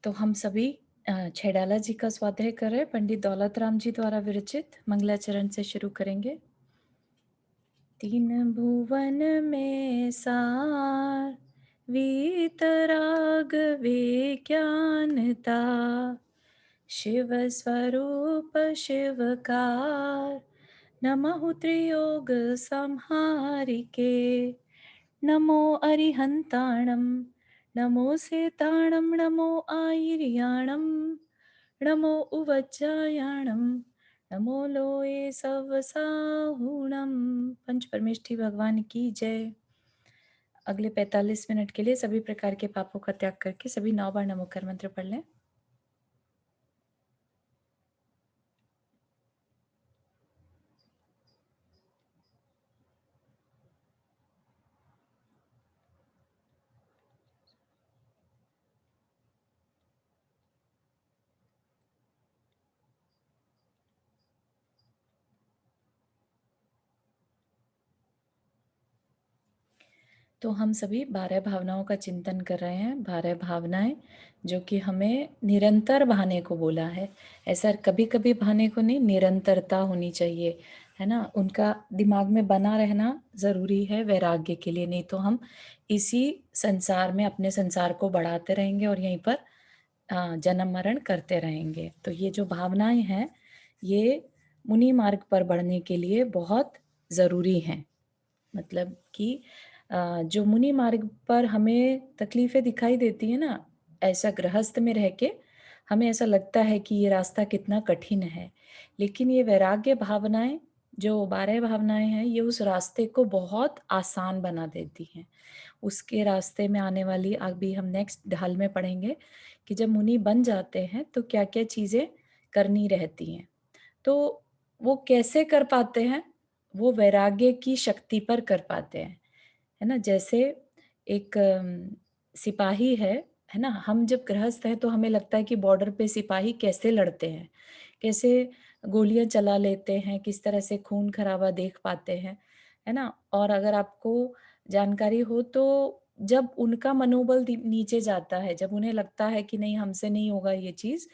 तो हम सभी छैडाला जी का स्वाध्याय कर रहे हैं। पंडित दौलत राम जी द्वारा विरचित मंगलाचरण से शुरू करेंगे। तीन भुवन में सार वीतराग विज्ञानता, शिव स्वरूप शिवकार, नमः त्रियोग संहारिके, नमो अरिहंताणं, नमो सेताणं, नमो आयर्याणं, नमो उवज्जायाणं, नमो लोये सवसाहुणं। पंच परमेष्ठी भगवान की जय। अगले 45 मिनट के लिए सभी प्रकार के पापों का त्याग करके सभी 9 बार नमोकार मंत्र पढ़ लें। तो हम सभी 12 भावनाओं का चिंतन कर रहे हैं। 12 भावनाएं जो कि हमें निरंतर भाने को बोला है। ऐसा कभी कभी भाने को नहीं, निरंतरता होनी चाहिए, है ना। उनका दिमाग में बना रहना जरूरी है वैराग्य के लिए, नहीं तो हम इसी संसार में अपने संसार को बढ़ाते रहेंगे और यहीं पर जन्म मरण करते रहेंगे। तो ये जो भावनाएं हैं ये मुनि मार्ग पर बढ़ने के लिए बहुत जरूरी हैं। मतलब कि जो मुनि मार्ग पर हमें तकलीफें दिखाई देती है ना, ऐसा गृहस्थ में रह के हमें ऐसा लगता है कि ये रास्ता कितना कठिन है, लेकिन ये वैराग्य भावनाएं, जो 12 भावनाएं हैं, ये उस रास्ते को बहुत आसान बना देती हैं। उसके रास्ते में आने वाली अभी हम नेक्स्ट ढाल में पढ़ेंगे कि जब मुनि बन जाते हैं तो क्या क्या चीज़ें करनी रहती हैं। तो वो कैसे कर पाते हैं? वो वैराग्य की शक्ति पर कर पाते हैं, है ना। जैसे एक सिपाही है ना। हम जब गृहस्थ हैं तो हमें लगता है कि बॉर्डर पे सिपाही कैसे लड़ते हैं, कैसे गोलियां चला लेते हैं, किस तरह से खून खराबा देख पाते हैं, है ना। और अगर आपको जानकारी हो तो जब उनका मनोबल नीचे जाता है, जब उन्हें लगता है कि नहीं हमसे नहीं होगा ये चीज,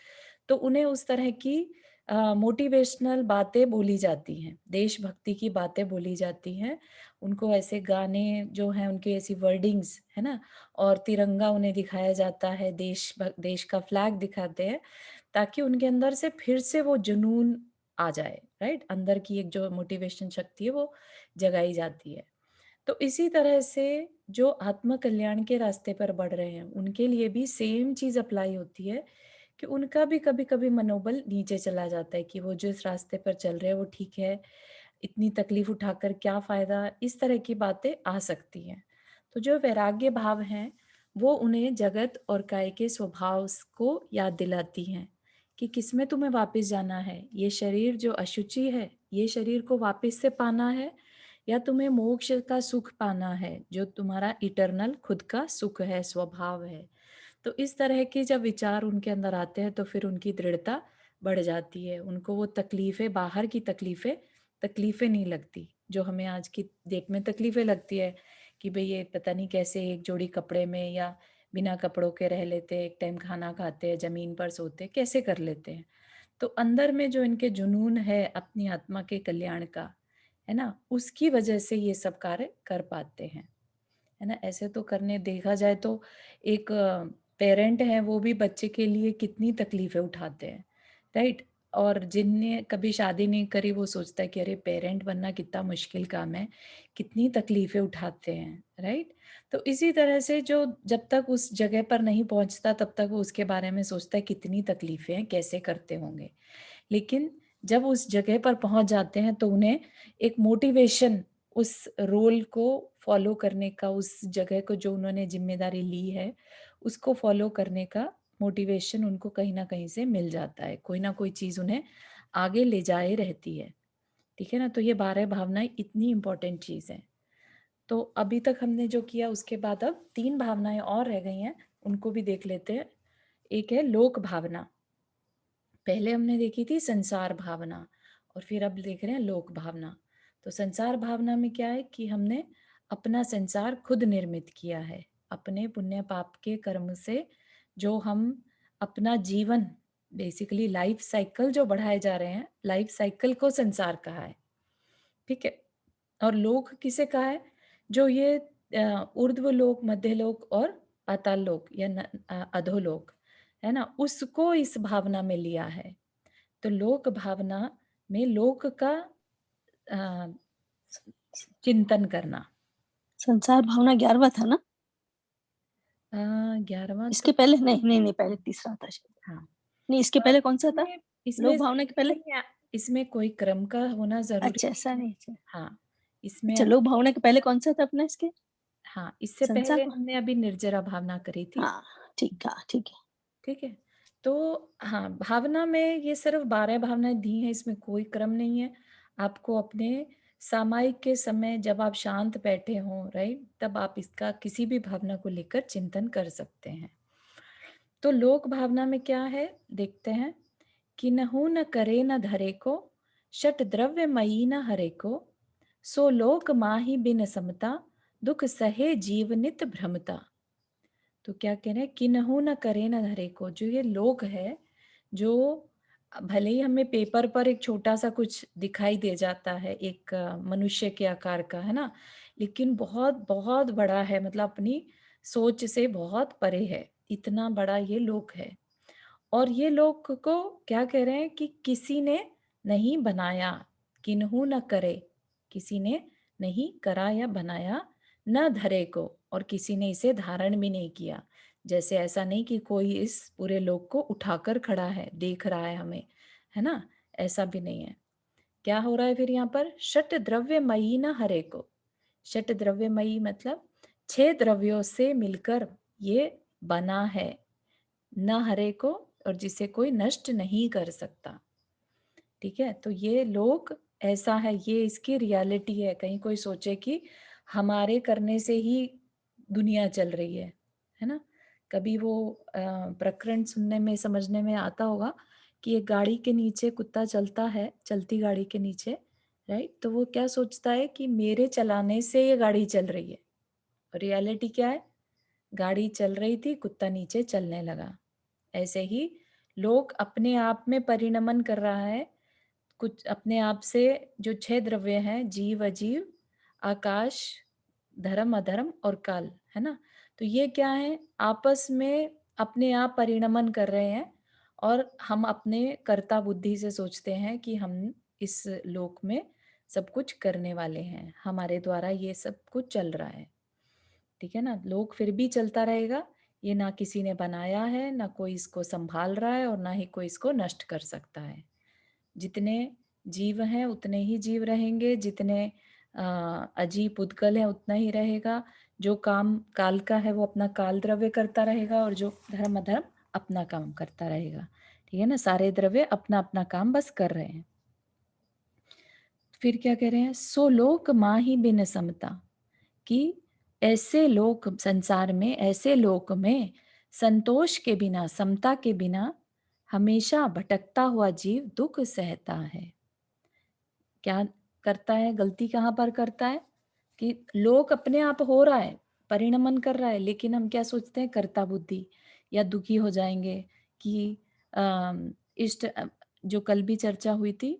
तो उन्हें उस तरह की मोटिवेशनल बातें बोली जाती हैं, देशभक्ति की बातें बोली जाती हैं। उनको ऐसे गाने जो हैं उनकी ऐसी वर्डिंग्स, है ना। और तिरंगा उन्हें दिखाया जाता है, देश का फ्लैग दिखाते हैं, ताकि उनके अंदर से फिर से वो जुनून आ जाए, राइट। अंदर की एक जो मोटिवेशन शक्ति है वो जगाई जाती है। तो इसी तरह से जो आत्म कल्याण के रास्ते पर बढ़ रहे हैं उनके लिए भी सेम चीज अप्लाई होती है कि उनका भी कभी कभी मनोबल नीचे चला जाता है कि वो जिस रास्ते पर चल रहे हैं वो ठीक है, इतनी तकलीफ उठाकर क्या फायदा, इस तरह की बातें आ सकती हैं। तो जो वैराग्य भाव हैं वो उन्हें जगत और काय के स्वभाव को याद दिलाती हैं कि किसमें तुम्हें वापस जाना है। ये शरीर जो अशुचि है, ये शरीर को वापस से पाना है, या तुम्हें मोक्ष का सुख पाना है जो तुम्हारा इटर्नल खुद का सुख है, स्वभाव है। तो इस तरह के जब विचार उनके अंदर आते हैं तो फिर उनकी दृढ़ता बढ़ जाती है। उनको वो तकलीफें, बाहर की तकलीफें तकलीफें नहीं लगती जो हमें आज की डेट में तकलीफें लगती है कि भाई ये पता नहीं कैसे एक जोड़ी कपड़े में या बिना कपड़ों के रह लेते हैं, एक टाइम खाना खाते हैं, जमीन पर सोते हैं, कैसे कर लेते हैं। तो अंदर में जो इनके जुनून है अपनी आत्मा के कल्याण का, है ना, उसकी वजह से ये सब कार्य कर पाते हैं, है ना। ऐसे तो करने देखा जाए तो एक पेरेंट है वो भी बच्चे के लिए कितनी तकलीफें उठाते हैं, राइट। और जिनने कभी शादी नहीं करी वो सोचता है कि अरे पेरेंट बनना कितना मुश्किल काम है, कितनी तकलीफें उठाते हैं, राइट। तो इसी तरह से जो जब तक उस जगह पर नहीं पहुंचता तब तक वो उसके बारे में सोचता है कितनी तकलीफें हैं, कैसे करते होंगे। लेकिन जब उस जगह पर पहुंच जाते हैं तो उन्हें एक मोटिवेशन, उस रोल को फॉलो करने का, उस जगह को जो उन्होंने जिम्मेदारी ली है उसको फॉलो करने का मोटिवेशन उनको कहीं ना कहीं से मिल जाता है। कोई ना कोई चीज उन्हें आगे ले जाए रहती है, ठीक है ना। तो ये 12 भावनाएं इतनी इंपॉर्टेंट चीज है। तो अभी तक हमने जो किया उसके बाद अब 3 भावनाएं और रह गई हैं, उनको भी देख लेते हैं। एक है लोक भावना। पहले हमने देखी थी संसार भावना, और फिर अब देख रहे हैं लोक भावना। तो संसार भावना में क्या है कि हमने अपना संसार खुद निर्मित किया है, अपने पुण्य पाप के कर्म से जो हम अपना जीवन बेसिकली लाइफ साइकिल जो बढ़ाए जा रहे हैं, लाइफ साइकिल को संसार कहा है, ठीक है। और लोक किसे कहा है? जो ये ऊर्ध्व लोक, मध्य लोक और पाताल लोक या अधोलोक है ना, उसको इस भावना में लिया है। तो लोक भावना में लोक का अ, चिंतन करना। संसार भावना 11वां था ना? 11वां इसके तो पहले नहीं, नहीं, नहीं, पहले तीसरा था शायद। हाँ। नहीं, इसके पहले कौन सा था? इसमें इसमें लोक भावना के पहले? नहीं, इसमें कोई क्रम का होना ज़रूरी अच्छा, ऐसा नहीं है। नहीं, अच्छा। हाँ, इसमें अच्छा, लोक भावना के पहले कौन सा था अपना इसके? हाँ, इससे संसार पहले भा हमने अभी निर्जरा भावना करी थी, हाँ, ठीक है, ठीक है। ठीक है? तो हाँ, भावना में ये सिर्फ़ 12 भावनाएँ दी हैं, इसमें कोई क्रम नहीं है। आपको अपने सामायिक के समय जब आप शांत बैठे हों, राइट? तब आप इसका किसी भी भावना को लेकर चिंतन कर सकते हैं। तो लोक भावना में क्या है? देखते हैं। किन्हु न करे न धरे को, शट द्रव्य मयि न हरे को, सो लोक माहि बिन समता, दुख सहे जीव नित भ्रमता। तो क्या कह रहे हैं? किन्हु न करे न धरे को, जो ये लोक है, जो भले ही हमें पेपर पर एक छोटा सा कुछ दिखाई दे जाता है, एक मनुष्य के आकार का, है ना, लेकिन बहुत बहुत बड़ा है, मतलब अपनी सोच से बहुत परे है, इतना बड़ा ये लोक है। और ये लोग को क्या कह रहे हैं कि किसी ने नहीं बनाया, किन्हु न करे, किसी ने नहीं करा या बनाया, न धरे को, और किसी ने इसे धारण भी नहीं किया। जैसे ऐसा नहीं कि कोई इस पूरे लोक को उठाकर खड़ा है, देख रहा है हमें, है ना? ऐसा भी नहीं है। क्या हो रहा है फिर यहाँ पर? षट द्रव्यमयी न हरे को। षट द्रव्यमयी मतलब 6 द्रव्यों से मिलकर ये बना है, न हरे को, और जिसे कोई नष्ट नहीं कर सकता। ठीक है, तो ये लोक ऐसा है, ये इसकी रियलिटी है। कहीं कोई सोचे कि हमारे करने से ही दुनिया चल रही है ना? कभी वो प्रकरण सुनने में, समझने में आता होगा कि एक गाड़ी के नीचे कुत्ता चलता है, चलती गाड़ी के नीचे, राइट? तो वो क्या सोचता है कि मेरे चलाने से ये गाड़ी चल रही है। रियलिटी क्या है? गाड़ी चल रही थी, कुत्ता नीचे चलने लगा। ऐसे ही लोक अपने आप में परिणमन कर रहा है, कुछ अपने आप से। जो 6 द्रव्य हैं, जीव, अजीव, आकाश, धर्म, अधर्म और काल, है ना? तो ये क्या है? आपस में अपने आप परिणमन कर रहे हैं, और हम अपने कर्ता बुद्धि से सोचते हैं कि हम इस लोक में सब कुछ करने वाले हैं, हमारे द्वारा ये सब कुछ चल रहा है। ठीक है ना? लोक फिर भी चलता रहेगा, ये ना किसी ने बनाया है, ना कोई इसको सँभाल रहा है, और ना ही कोई इसको नष्ट कर सकता है। जितने जीव हैं उतने ही जीव रहेंगे, जितने अजीब पुद्गल हैं उतना ही रहेगा। जो काम काल का है वो अपना काल द्रव्य करता रहेगा, और जो धर्म अधर्म अपना काम करता रहेगा। ठीक है ना? सारे द्रव्य अपना-अपना काम बस कर रहे हैं। फिर क्या कह रहे हैं? सो लोक माहि बिन समता, कि ऐसे लोक संसार में, ऐसे लोक में संतोष के बिना, समता के बिना हमेशा भटकता हुआ जीव दुख सहता है। क्या करता है? गलती कहाँ पर करता है? कि लोक अपने आप हो रहा है, परिणमन कर रहा है, लेकिन हम क्या सोचते हैं? कर्ता बुद्धि, या दुखी हो जाएंगे कि इष्ट जो कल भी चर्चा हुई थी,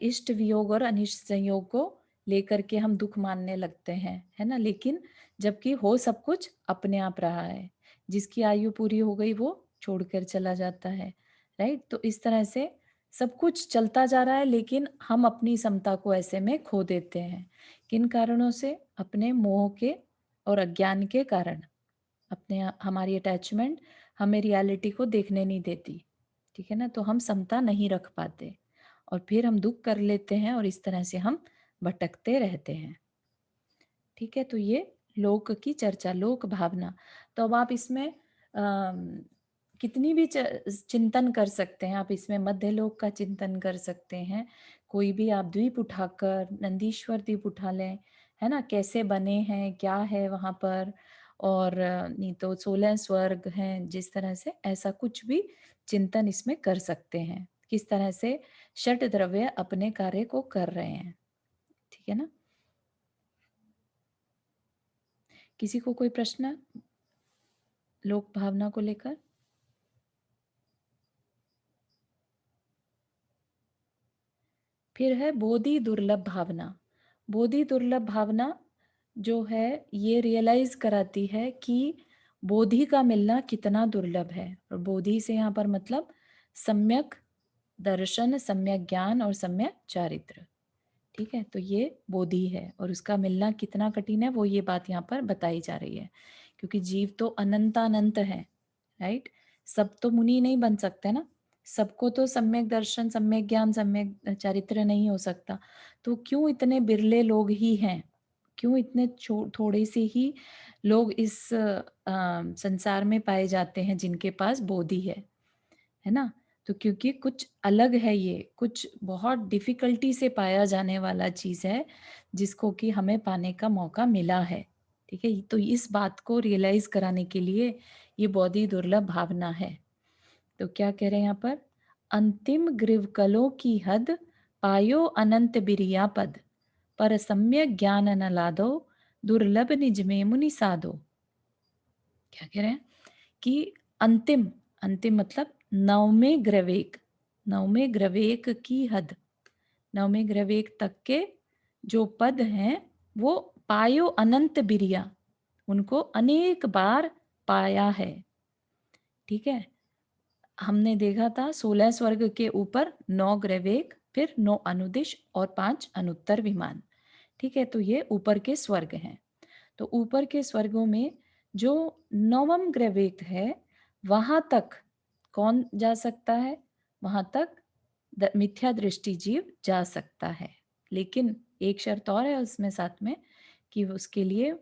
इष्ट वियोग और अनिष्ट संयोग को लेकर के हम दुख मानने लगते हैं, है ना? लेकिन जबकि हो सब कुछ अपने आप रहा है। जिसकी आयु पूरी हो गई वो छोड़कर चला जाता है, राइट? तो इस तरह से सब कुछ चलता जा रहा है, लेकिन हम अपनी समता को ऐसे में खो देते हैं। किन कारणों से? अपने मोह के और अज्ञान के कारण। अपने हमारी अटैचमेंट हमें रियलिटी को देखने नहीं देती, ठीक है ना? तो हम समता नहीं रख पाते, और फिर हम दुख कर लेते हैं, और इस तरह से हम भटकते रहते हैं। ठीक है, तो ये लोक की चर्चा, लोक भावना। तो अब आप इसमें कितनी भी चिंतन कर सकते हैं। आप इसमें मध्य लोक का चिंतन कर सकते हैं, कोई भी आप द्वीप उठाकर, नंदीश्वर द्वीप उठा लें, है ना? कैसे बने हैं, क्या है वहाँ पर, और नहीं तो 16 स्वर्ग हैं, जिस तरह से, ऐसा कुछ भी चिंतन इसमें कर सकते हैं, किस तरह से षट द्रव्य अपने कार्य को कर रहे हैं। ठीक है ना? किसी को कोई प्रश्न लोक भावना को लेकर? फिर है बोधि दुर्लभ भावना। बोधि दुर्लभ भावना जो है ये रियलाइज कराती है कि बोधि का मिलना कितना दुर्लभ है। और बोधि से यहाँ पर मतलब सम्यक दर्शन, सम्यक ज्ञान और सम्यक चारित्र। ठीक है, तो ये बोधि है और उसका मिलना कितना कठिन है वो ये बात यहाँ पर बताई जा रही है। क्योंकि जीव तो अनंतानंत है, राइट। सब तो मुनि नहीं बन सकते ना, सबको तो सम्यक दर्शन, सम्यक ज्ञान, सम्यक चारित्र नहीं हो सकता। तो क्यों इतने बिरले लोग ही हैं, क्यों इतने थोड़े से ही लोग इस संसार में पाए जाते हैं जिनके पास बोधि है ना। तो क्योंकि कुछ अलग है, ये कुछ बहुत डिफिकल्टी से पाया जाने वाला चीज है जिसको कि हमें पाने का मौका मिला है। ठीक है, तो इस बात को रियलाइज कराने के लिए ये बोधि दुर्लभ भावना है। तो क्या कह रहे हैं यहाँ पर, अंतिम ग्रीवकलों की हद पायो अनंत बिरिया पद, पर सम्यक ज्ञान न लादो दुर्लभ निज में मुनि साधो। क्या कह रहे हैं कि अंतिम, अंतिम मतलब नवमें ग्रवेक, नवमें ग्रवेक की हद, नवमें ग्रवेक तक के जो पद हैं वो पायो अनंत बिरिया, उनको अनेक बार पाया है। ठीक है, हमने देखा था 16 स्वर्ग के ऊपर 9 ग्रवेक, फिर 9 अनुदिश और 5 अनुत्तर विमान। ठीक है, तो ये ऊपर के स्वर्ग हैं। तो ऊपर के स्वर्गों में जो नवम ग्रवेक है वहां तक कौन जा सकता है, वहां तक मिथ्या दृष्टि जीव जा सकता है। लेकिन एक शर्त और है उसमें साथ में, कि उसके लिए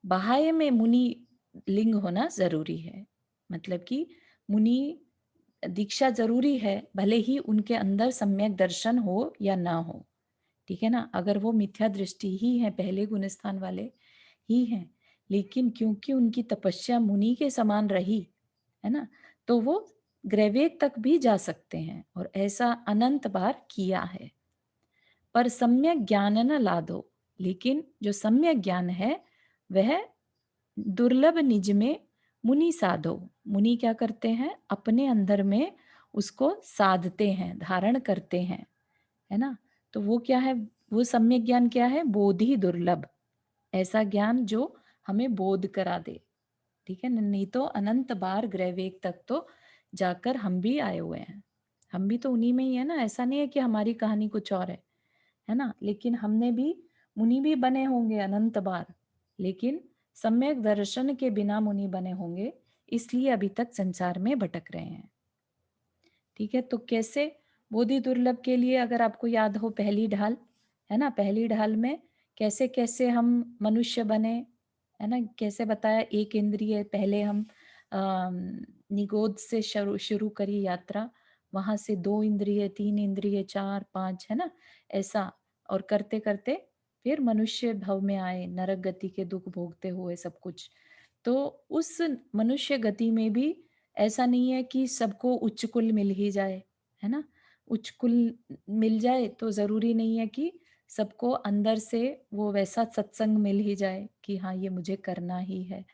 बाह्य में मुनि लिंग होना जरूरी है। मतलब कि मुनि दीक्षा जरूरी है, भले ही उनके अंदर सम्यक दर्शन हो या ना हो। ठीक है ना, अगर वो मिथ्या दृष्टि ही है, पहले गुण स्थान वाले ही हैं, लेकिन क्योंकि उनकी तपस्या मुनि के समान रही है ना, तो वो ग्रैवेक तक भी जा सकते हैं और ऐसा अनंत बार किया है। पर सम्यक ज्ञान न लादो, लेकिन जो सम्यक ज्ञान है वह दुर्लभ निज में मुनि साधो। मुनि क्या करते हैं, अपने अंदर में उसको साधते हैं, धारण करते हैं, है ना। तो वो क्या है, वो सम्यक ज्ञान क्या है, बोधि दुर्लभ, ऐसा ज्ञान जो हमें बोध करा दे। ठीक है, नहीं तो अनंत बार ग्रहवेग तक तो जाकर हम भी आए हुए हैं, हम भी तो उन्हीं में ही है ना। ऐसा नहीं है कि हमारी कहानी कुछ और है ना। लेकिन हमने भी, मुनि भी बने होंगे अनंत बार, लेकिन सम्यक दर्शन के बिना मुनि बने होंगे, इसलिए अभी तक संसार में भटक रहे हैं। ठीक है, तो कैसे बोधि दुर्लभ के लिए, अगर आपको याद हो पहली ढाल, है ना, पहली ढाल में कैसे कैसे हम मनुष्य बने, है ना, कैसे बताया, एक इंद्रिय पहले हम निगोद से शुरू शुरू करी यात्रा, वहां से 2 इंद्रिय, 3 इंद्रिय, 4, 5, है ना, ऐसा, और करते करते फिर मनुष्य भव में आए, नरक गति के दुख भोगते हुए सब कुछ। तो उस मनुष्य गति में भी ऐसा नहीं है कि सबको उच्च कुल मिल ही जाए, है ना। उच्च कुल मिल जाए तो जरूरी नहीं है कि सबको अंदर से वो वैसा सत्संग मिल ही जाए कि हाँ ये मुझे करना ही है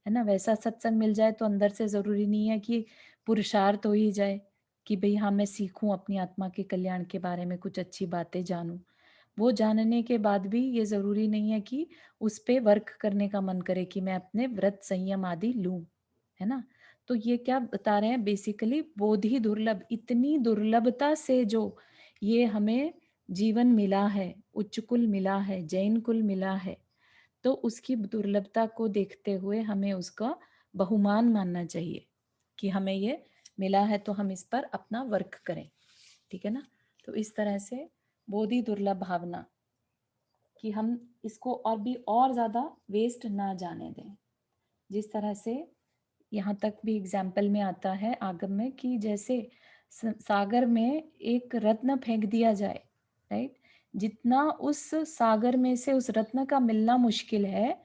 ना। वैसा सत्संग मिल जाए तो अंदर से जरूरी नहीं है कि पुरुषार्थ हो ही जाए कि भाई हाँ मैं सीखूं अपनी आत्मा के कल्याण के बारे में, कुछ अच्छी बातें जानूं। वो जानने के बाद भी ये जरूरी नहीं है कि उस पे वर्क करने का मन करे कि मैं अपने व्रत संयम आदि लूं, है ना। तो ये क्या बता रहे हैं, बेसिकली बोधि दुर्लभ, इतनी दुर्लभता से जो ये हमें जीवन मिला है, उच्च कुल मिला है, जैन कुल मिला है, तो उसकी दुर्लभता को देखते हुए हमें उसका बहुमान मानना चाहिए कि हमें ये मिला है तो हम इस पर अपना वर्क करें। ठीक है ना। तो इस तरह से बोधि दुर्लभ भावना कि हम इसको और भी और ज्यादा वेस्ट ना जाने दें। जिस तरह से यहाँ तक भी एग्जाम्पल में आता है आगम में कि जैसे सागर में एक रत्न फेंक दिया जाए, राइट, जितना उस सागर में से उस रत्न का मिलना मुश्किल है,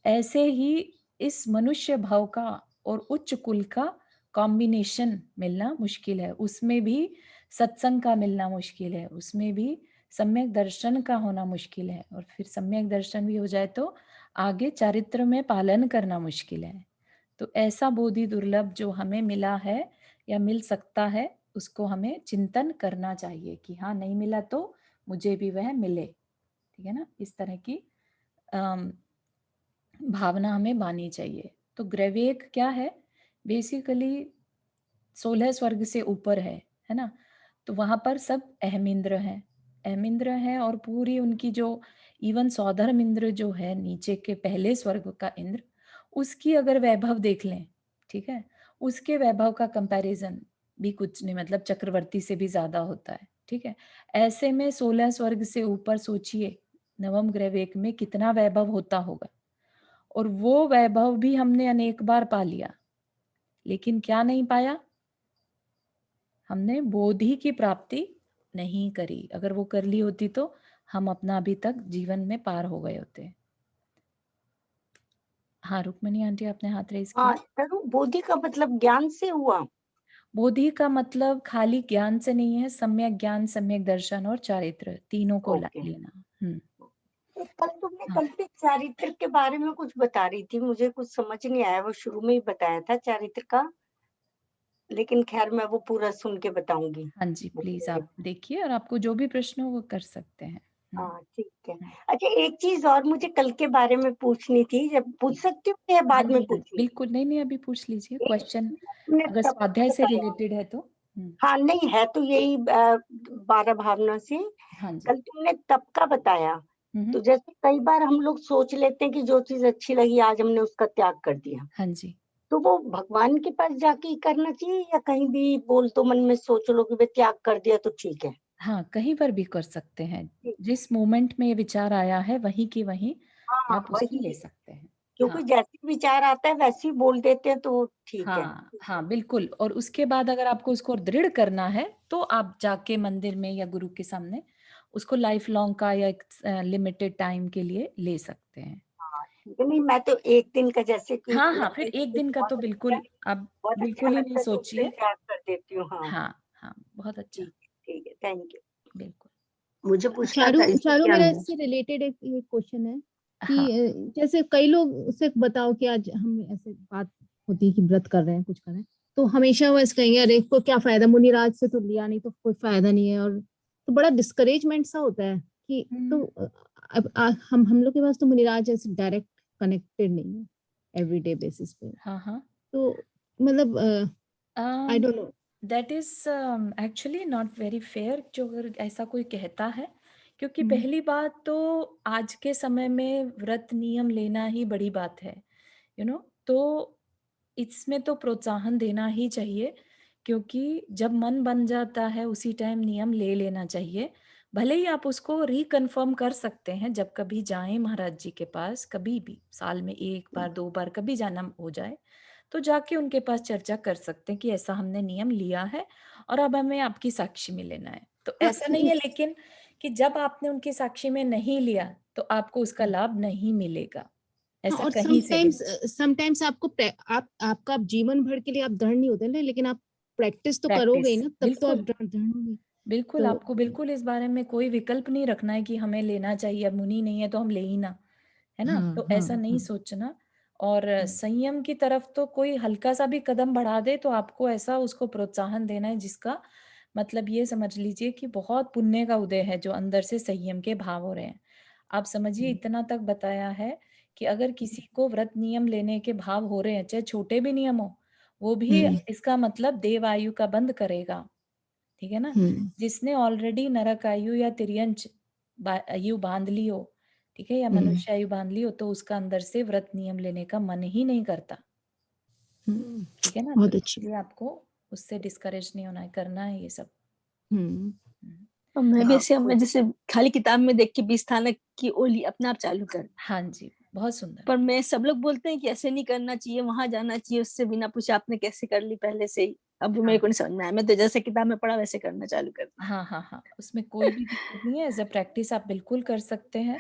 ऐसे ही इस मनुष्य भाव का और उच्च कुल का कॉम्बिनेशन मिलना मुश्किल है। उसमें भी सत्संग का मिलना मुश्किल है, उसमें भी सम्यक दर्शन का होना मुश्किल है, और फिर सम्यक दर्शन भी हो जाए तो आगे चारित्र में पालन करना मुश्किल है। तो ऐसा बोधि दुर्लभ जो हमें मिला है या मिल सकता है, उसको हमें चिंतन करना चाहिए कि हाँ नहीं मिला तो मुझे भी वह मिले। ठीक है ना? इस तरह की भावना हमें माननी चाहिए। तो ग्रैवेक क्या है? बेसिकली 16 स्वर्ग से ऊपर है ना? तो वहाँ पर सब अहमिंद्र हैं, अहमिंद्र हैं, और पूरी उनकी जो इवन सौधर्म इंद्र जो है नीचे के पहले स्वर्ग का इंद्र, उसकी अगर वैभव देख लें, ठीक है, उसके वैभव का कंपैरिजन भी कुछ नहीं, मतलब चक्रवर्ती से भी ज्यादा होता है। ठीक है, ऐसे में 16 स्वर्ग से ऊपर सोचिए नवम ग्रहवेक में कितना वैभव होता होगा, और वो वैभव भी हमने अनेक बार पा लिया, लेकिन क्या नहीं पाया? हमने बोधि की प्राप्ति नहीं करी। अगर वो कर ली होती तो हम अपना अभी तक जीवन में पार हो गए होते। हाँ रुक्मणी आंटी, आपने हाथ रेज हाँ, किया। तनु बोधि का मतलब ज्ञान से हुआ? बोधि का मतलब खाली ज्ञान से नहीं है, सम्यक ज्ञान, सम्यक दर्शन और चारित्र, तीनों को ओके। लेना। तो कल तुमने हाँ कल से चारित्र के बारे में कुछ बता रही थी, मुझे कुछ समझ नहीं आया। वो शुरू में ही बताया था चारित्र का, लेकिन खैर मैं वो पूरा सुन के बताऊंगी। हाँ जी, भूल प्लीज गई। आप देखिए, और आपको जो भी प्रश्न हो वो कर सकते हैं। हाँ ठीक है। हम्म, अच्छा, एक चीज और मुझे कल के बारे में पूछनी थी, जब पूछ जी सकती हूँ या हाँ बाद जी में हाँ जी, पूछूं? बिल्कुल, नहीं नहीं अभी पूछ लीजिए एक क्वेश्चन, तुमने अगर तब स्वाध्याय से बताया। रिलेटेड है तो। हाँ नहीं है तो यही 12 भावना से। हाँ जी। कल तुमने तप का बताया, हम्म। तो जैसे कई बार हम लोग सोच लेते हैं कि जो चीज अच्छी लगी आज हमने उसका त्याग कर दिया, हाँ जी। तो वो भगवान के पास जाके ही करना चाहिए या कहीं भी बोल तो मन में सोच लो कि भाई त्याग कर दिया तो ठीक है? हाँ, कहीं पर भी कर सकते हैं। ठीक है। जिस मोमेंट में ये विचार आया है वहीं की वहीं हाँ आप उसको ले वही, सकते हैं। क्योंकि हाँ जैसे विचार आता है वैसे ही बोल देते हैं तो ठीक है। हाँ हाँ बिल्कुल, और उसके बाद अगर आपको उसको दृढ़ करना है तो आप जाके मंदिर में या गुरु के सामने उसको लाइफ लॉन्ग का या एक लिमिटेड टाइम के लिए ले सकते हैं। हाँ ठीक है। नहीं मैं तो एक दिन का, जैसे कि हाँ हाँ, लगता फिर है एक कि दिन का बहुत तो अच्छा, बिल्कुल आप बहुत अच्छा बिल्कुल ही नहीं लगता है तो उस दिन सोचिए। त्याग कर देती हूँ। हाँ हाँ हाँ, बहुत अच्छा। ठीक है, थैंक यू। बिल्कुल। मुझे पूछना चारू था इससे चारू क्या? मेरा इससे रिलेटेड एक क्वेश्चन है कि हाँ। जैसे कई लोग से बताओ कि आज हम ऐसे बात होती है कि व्रत कर रहे हैं, कुछ कर रहे हैं, तो हमेशा वो ऐसे कहेंगे अरे को क्या फायदा, मुनिराज से तो लिया नहीं तो कोई फायदा नहीं है, और तो बड़ा डिस्करेजमेंट सा होता है कि तो अब हम लोग के पास तो मुनिराज ऐसे डायरेक्ट कनेक्टेड नहीं है एवरीडे बेसिस पे, हाँ हाँ। तो मतलब I don't know. That is actually not very fair जो अगर ऐसा कोई कहता है, क्योंकि हम्म पहली बात तो आज के समय में व्रत नियम लेना ही बड़ी बात है, तो इसमें तो प्रोत्साहन देना ही चाहिए, क्योंकि जब मन बन जाता है उसी टाइम नियम ले लेना चाहिए। भले ही आप उसको रिकन्फर्म कर सकते हैं, जब कभी जाएं महाराज जी के पास, कभी भी साल में एक बार दो बार कभी जाना हो जाए तो जाके उनके पास चर्चा कर सकते हैं कि ऐसा हमने नियम लिया है और अब हमें आपकी साक्षी में लेना है। तो हाँ ऐसा नहीं है लेकिन कि जब आपने उनकी साक्षी में नहीं लिया तो आपको उसका लाभ नहीं मिलेगा, हाँ, ऐसा और कहीं से भी समटाइम्स समटाइम्स आपको आपका आप जीवन भर के लिए आप दृढ़ नहीं होते ना, लेकिन आप प्रैक्टिस तो करोगे ही प्रैक्टिस। ना, तब तो आप बिल्कुल दृढ़ होंगे। बिल्कुल, तो आपको बिल्कुल इस बारे में कोई विकल्प नहीं रखना है कि हमें लेना चाहिए, अब मुनि नहीं है तो हम ले ही ना, है ना? हाँ तो हाँ ऐसा नहीं हाँ सोचना। और हाँ संयम की तरफ तो कोई हल्का सा भी कदम बढ़ा दे तो आपको ऐसा उसको प्रोत्साहन देना है जिसका मतलब ये समझ लीजिए कि बहुत पुण्य का उदय है, जो अंदर से संयम के भाव हो रहे हैं। आप समझिए इतना तक बताया है कि अगर किसी को व्रत नियम लेने के भाव हो रहे हैं, चाहे छोटे भी नियम हो, वो भी हम्म इसका मतलब देव आयु का बंद करेगा। ठीक है ना? हम्म जिसने ऑलरेडी नरक आयु या तिर्यंच आयु बांध ली हो, ठीक है, या हम्म मनुष्य आयु बांध ली हो, तो उसका अंदर से व्रत नियम लेने का मन ही नहीं करता। हम्म, ठीक है ना? तो बहुत अच्छी। इसलिए आपको उससे डिस्करेज नहीं होना है, करना है ये सब। हम्म हम्म। और मैं भी हाँ ऐसे, मैं जैसे खाली किताब में देख के 20 स्थानक की ओली अपने आप चालू कर, हाँ जी, बहुत सुंदर। पर मैं सब लोग बोलते हैं कि ऐसे नहीं करना चाहिए, वहां जाना चाहिए, उससे बिना पूछे आपने कैसे कर ली पहले से ही। अब मेरे हाँ को नहीं समझ में आया, मैं तो जैसे किताब में पढ़ा वैसे करना चालू कर दी। हाँ हाँ हाँ, उसमें कोई भी दिक्कत नहीं है, एज अ प्रैक्टिस आप बिल्कुल कर सकते हैं,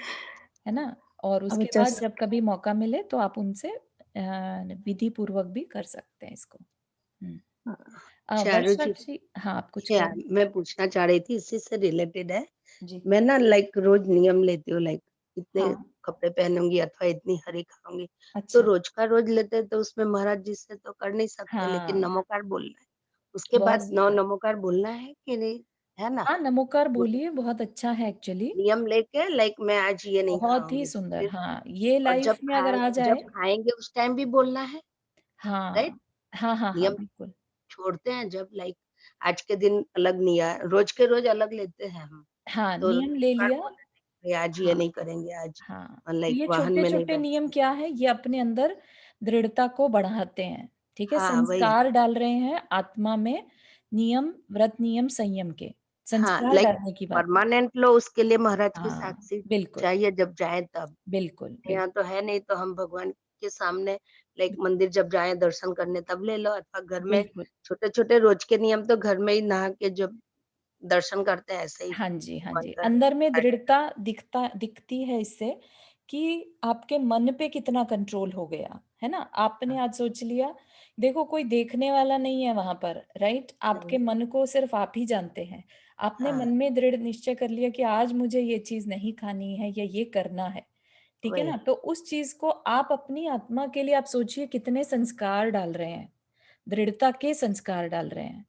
है ना? और अब उसके बाद जस्ट जब कभी मौका मिले तो आप उनसे विधि पूर्वक भी कर सकते हैं इसको। हम्म। चारू वर्षा जी, जी, हाँ आप कुछ कह क्या रहे थे? मैं पूछना चाह रही थी, इसी से रिलेटेड है। जी। मैं ना लाइक रोज नियम लेती हूँ, लाइक इतने हाँ। कपड़े पहनूंगी अथवा इतनी हरी खाऊंगी, तो अच्छा। रोज का रोज लेते हैं तो उसमें महाराज जी से तो कर नहीं सकते, लेकिन हाँ, नमोकार बोलना है। उसके बहुत बाद नौ सुंदर। नमोकार बोलना है कि नहीं? है ना? हाँ, नमोकार वो बोलिए, बहुत अच्छा है एक्चुअली। नियम लेके लाइक मैं आज ये नहीं बहुत ही खाऊँगी, सुंदर, फिर हाँ, ये और लाइफ में अगर आ जब जाए। खाएँगे उस टाइम भी बोलना है, राइट? हाँ, हाँ, हाँ, हाँ, नियम बिल्कुल। छोड़ते हैं जब लाइक आज के दिन अलग निया रोज़ के रोज़ अलग लेते हैं हम, हाँ, तो नियम ले बार लिया। बोलना नहीं, आज ये हाँ, नहीं करेंगे, आज हाँ, तो लाइक ये वाहन में नहीं छोटे-छोटे नियम बैठेंगे। क्या है, ये अपने अंदर दृढ़ता को बढ़ाते हैं, ठीक है? हाँ, वही। संस्कार डाल रहे हैं आत्मा में, नियम, व्रत नियम, संयम के, हाँ, संस्कार लाइक डालने की बात है। परमानेंट लो उसके लिए महाराज की हाँ, साक्षी बिल्कुल, चाहिए जब जाएँ तब। बिल्कुल, यहाँ बिल्कुल, तो है नहीं तो हम भगवान के सामने लाइक मंदिर जब जाएँ दर्शन करने तब ले लो अथवा घर में बिल्कुल। छोटे-छोटे रोज़ के नियम तो घर में ही नहा के जब दर्शन करते हैं ऐसे ही हाँ जी, हाँ जी। मंत्र अंदर में हट दृढ़ता दिखती है इससे कि आपके मन पे कितना कंट्रोल हो गया, है ना? आपने हाँ, आज सोच लिया, देखो कोई देखने वाला नहीं है वहाँ पर, राइट? आपके नहीं, मन को सिर्फ़ आप ही जानते हैं। आपने हाँ, मन में दृढ़ निश्चय कर लिया कि आज मुझे ये चीज़ नहीं खानी है या ये करना है, ठीक है वही ना? तो उस चीज़ को आप अपनी आत्मा के लिए आप सोचिए कितने संस्कार डाल रहे हैं, दृढ़ता के संस्कार डाल रहे हैं,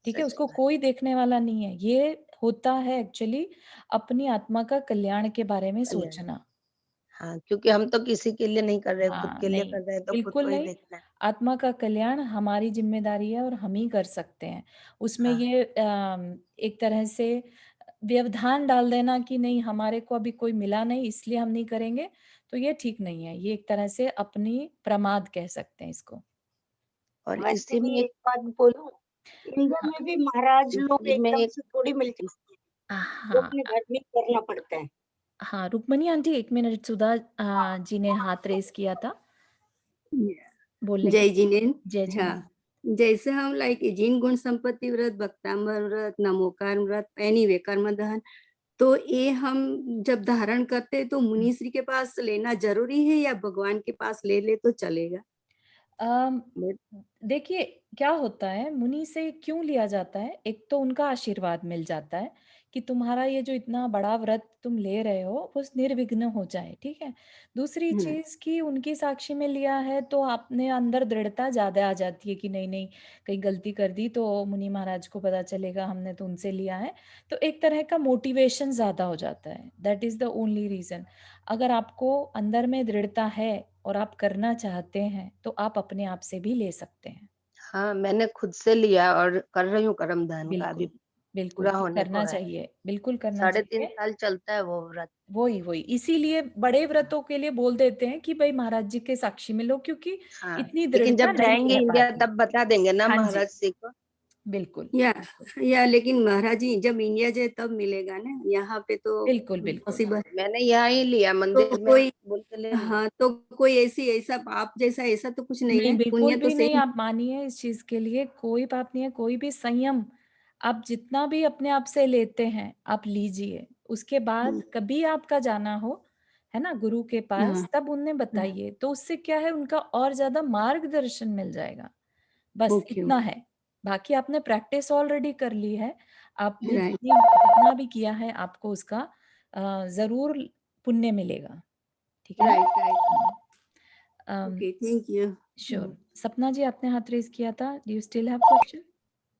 ठीक है? सच उसको बात। कोई देखने वाला नहीं है। ये होता है एक्चुअली अपनी आत्मा का कल्याण के बारे में कल्याण सोचना। हाँ, क्योंकि हम तो किसी के लिए नहीं कर रहे, खुद हाँ, के लिए नहीं, कर रहे हैं तो खुद को बिल्कुल ही नहीं। देखना है। आत्मा का कल्याण हमारी ज़िम्मेदारी है और हम ही कर सकते हैं। उसमें हाँ, ये एक तरह से व्यवधान डाल देना कि नहीं हमारे को अभी कोई मिला नहीं इसलिए हम नहीं करेंगे, तो ये ठीक नहीं है। ये एक तरह से अपनी प्रमाद कह सकते हैं इसको। और वैसे इसी भी में एक एक बात बोलूं, इंडिया हाँ, में भी महाराज लोग इसी में एकदम एक से थोड़ी मिल इस जाते हैं, वो हाँ, अपने घर में करना पड़ता है। हाँ, रुक्मणी आंटी 1 मिनट सुधा जी ने हाथ रेज़ किया था बोलने के जय लिए। जिनेन्द्र। जय हाँ, जिनेन्द्र। जैसे हम लाइक जिन गुण संपत्ति व्रत, भक्तांबर व्रत, नमोकार व्रत, एनीवे कर्म दहन, तो ये हम जब धारण करते हैं तो हुँ। मुनि श्री के पास लेना ज़रूरी है या भगवान के पास ले ले तो चलेगा? अम, मैं देखिए क्या होता है मुनि से क्यों लिया जाता है? एक तो उनका आशीर्वाद मिल जाता है कि तुम्हारा ये जो इतना बड़ा व्रत तुम ले रहे हो वो निर्विघ्न हो जाए, ठीक है? दूसरी हुँ, चीज़ कि उनकी साक्षी में लिया है तो अपने अंदर दृढ़ता ज़्यादा आ जाती है कि नहीं, नहीं कहीं गलती कर दी तो मुनि महाराज को पता चलेगा हमने तो उनसे लिया है। तो एक तरह का मोटिवेशन ज़्यादा हो जाता है। That is the only reason. अगर आपको अंदर में दृढ़ता है और आप करना चाहते हैं, तो आप अपने आप से भी ले सकते हैं। हाँ, मैंने खुद से लिया और कर रही हूँ कर्म दान का अभी बिल्कुल, बिल्कुल, पूरा होने को करना है। चाहिए, बिल्कुल करना साढ़े 3 चाहिए। साल चलता है वो व्रत। वही, इसीलिए बड़े व्रतों के लिए बोल देते हैं कि भई महाराज जी के साक्षी में लो क्योंकि हाँ, इतनी लेकिन दृढ़ता जब नहीं जाएँगे रह इंडिया पाती। तब बता देंगे ना हाँ जी, महाराज जी को। बिल्कुल, या बिल्कुल, या लेकिन महाराज जी जब इंडिया जाए तब मिलेगा ना, यहाँ पे तो बिल्कुल, बिल्कुल। पॉसिबल मैंने यहाँ ही लिया तो मंदिर में कोई बोल के ले लिया। हाँ, तो कोई ऐसा पाप जैसा ऐसा तो कुछ नहीं नहीं, है, बिल्कुल पुण्य तो भी नहीं सेम आप मानिए इस चीज़ के लिए कोई पाप नहीं है, कोई भी संयम आप जितना भी अपने आप से लेते हैं, आप लीजिए। उसके बाद हुँ, कभी आपका जाना हो, है ना, गुरु के हाँ, पास तब उन्हें हाँ, बताइए, तो उससे क्या है उनका और ज़्यादा मार्गदर्शन मिल जाएगा। बस ओके, इतना ओके, है। बाकी आपने प्रैक्टिस ऑलरेडी कर ली है। आपने राइट, जितना भी किया है आपको उसका ज़रूर पुण्य मिलेगा। ठीक है ना? राइट, राइट, हुँ। Um, okay, thank you. Sure. Sapna ji आपने हाथ रेज़ किया था। Do you still have question?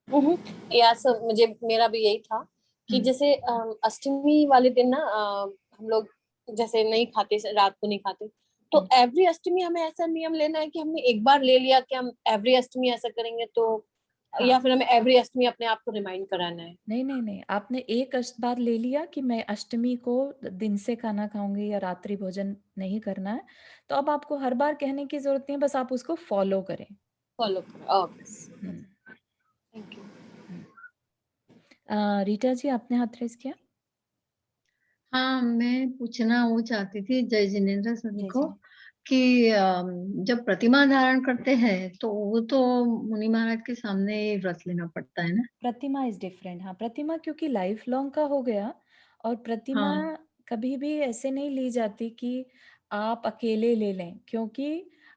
Hmm, yeah sir मुझे मेरा भी यही था कि हुँ, जैसे अष्टमी वाले दिन ना हम लोग जैसे नहीं खाते रात को नहीं खाते तो हुँ। एवरी अष्टमी हमें ऐसा नियम लेना है कि हमने एक बार ले लिया कि हम एवरी अष्टमी ऐसा करेंगे तो हाँ। या फिर हमें एवरी अष्टमी अपने आप को रिमाइंड कराना है। नहीं, नहीं, नहीं। आपने एक बार ले लिया कि मैं अष्टमी को दिन से खाना खाऊँगी या रात्रि भोजन नहीं करना है, तो अब आपको हर बार कहने की ज़रूरत नहीं है, बस आप उसको फ़ॉलो करें। फॉलो करो ओके हुँ, थैंक यू। हुँ। रीटा जी आपने हाथ रेज़ किया? हाँ, मैं पूछना वो चाहती थी जय जिनेन्द्र सर जय को जिनेंद्र। कि जब प्रतिमा धारण करते हैं तो वो तो मुनि महाराज के सामने ही व्रत लेना पड़ता है ना? प्रतिमा इज़ डिफरेंट हाँ, प्रतिमा क्योंकि लाइफ लॉन्ग का हो गया और प्रतिमा हाँ, कभी भी ऐसे नहीं ली जाती कि आप अकेले ले लें क्योंकि